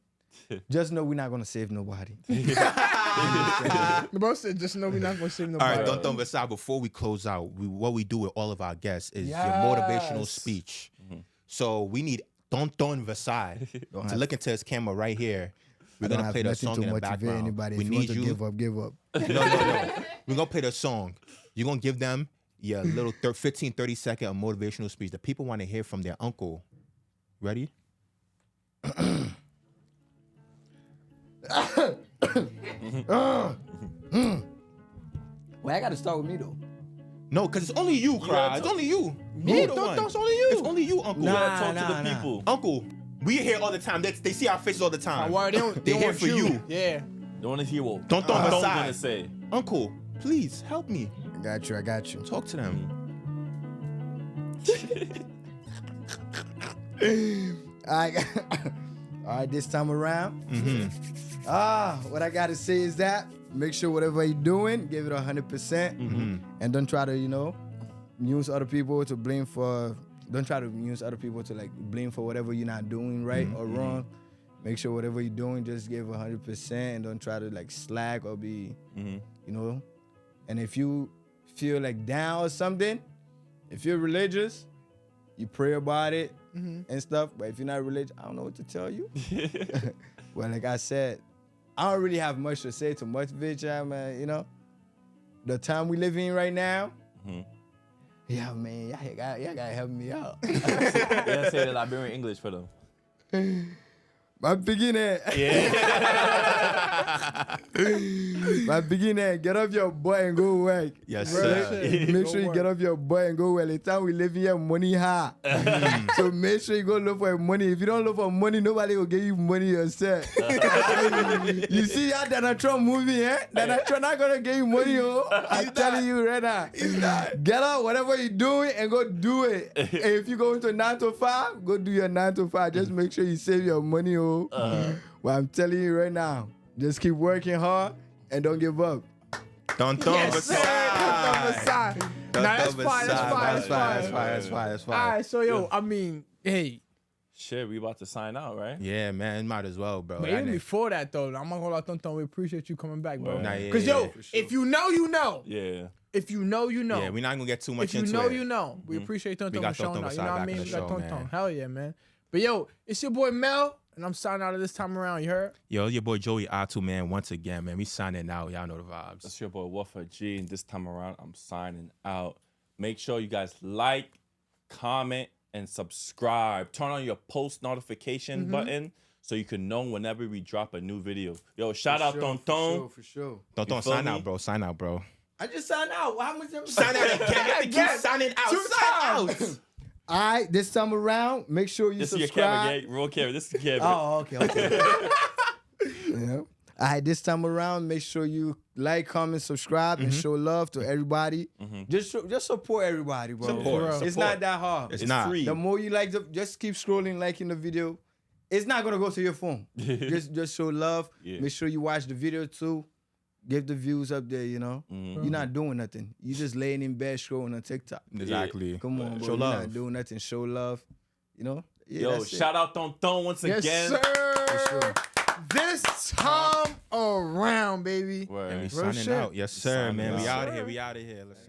Just know we're not gonna save nobody. The bro said, just know we're not gonna save All nobody. right, Tonton Vasai, before we close out, what we do with all of our guests is your motivational speech. So we need Tonton Vasai to look into his camera right here. We're Don't gonna have play the nothing song to in the motivate background. anybody. We If you want need to you. give up. No. We're gonna play the song. You're gonna give them your little 15, 30 second of motivational speech. The people want to hear from their uncle. Ready? Well, I gotta start with me though. No, because it's only you, Cry. It's only you. Me? You're the one. It's only you. It's only you, Uncle. You gotta talk to the people. Uncle, we here all the time. They see our faces all the time. Why They here want for you. Yeah. They want to hear what Tonton Tonton Vasai. gonna say. Uncle, please help me. I got you. Talk to them. All right, this time around. What I gotta say is that make sure whatever you're doing, give it 100%, and don't try to, use other people to blame for. Don't try to use other people to like blame for whatever you're not doing right or wrong. Make sure whatever you're doing, just give 100%, and don't try to like slack or be, And if you feel like down or something, if you're religious, you pray about it and stuff. But if you're not religious, I don't know what to tell you. Well, like I said, I don't really have much to say to motivate y'all, man. The time we live in right now. Yeah, man, y'all gotta help me out. You gotta say the Liberian English for them. My beginner. My beginner, get off your boy and go work. Yes, Bro, sir. shit. Make Go sure you work. get off your boy and go well. The time we live here, money high. So make sure you go look for money. If you don't look for money, nobody will give you money yourself. You see that Donald Trump movie, eh? Donald Trump not gonna give you money, oh. I'm telling you right now. Get up, whatever you're doing, and go do it. And if you go into 9 to 5, go do your 9 to 5. Just make sure you save your money, oh. Well, I'm telling you right now, just keep working hard and don't give up. Tonton Vasai. Nah, that's fine. That's fine. That's All right, so yo, I mean, hey, Shit, we about to sign out, right? Yeah, man, might as well, bro. but even before that though, I'm not gonna lie, Tonton, we appreciate you coming back, bro. Nah, yeah, Cause yeah, yo, if you know, you know. Yeah. If you know, you know. Yeah, we're not gonna get too much If you into know, it. you know. We appreciate Tonton got for showing Tonton out. You know Vasai what I back mean? on We the got show, Tonton. man. Hell yeah, man. But yo, it's your boy Mel, and I'm signing out of this time around. You heard? Yo, your boy Joey Atu, man. Once again, man, we signing out. Y'all know the vibes. That's your boy Wuffa G, and this time around, I'm signing out. Make sure you guys like, comment, and subscribe. Turn on your post notification button so you can know whenever we drop a new video. Yo, shout out Tonton. For sure. Tonton, You feel sign me? out, bro. Sign out, bro. I just signed out. How much? Sign out again. You have to keep signing out. Sign out. All right, this time around, make sure you This is your subscribe. camera, gang. Roll camera. This is the camera. Oh, okay. Yeah. All right, this time around, make sure you like, comment, subscribe, and show love to everybody. Just support everybody, bro. Support. It's not that hard. It's not. free. The more you like, just keep scrolling, liking the video. It's not gonna go to your phone. just show love. Yeah. Make sure you watch the video too. Give the views up there. You know, you're not doing nothing. You just laying in bed scrolling on TikTok. Exactly. Come on, bro. Show You're love. not doing nothing. Show love. You know. Yeah, Yo, that's it. shout out Tonton once Yes, again. sir. For sure. This time around, baby. Word. And we Real signing shit. out. Yes, sir, Signing man. We out. out of here. We out of here. Let's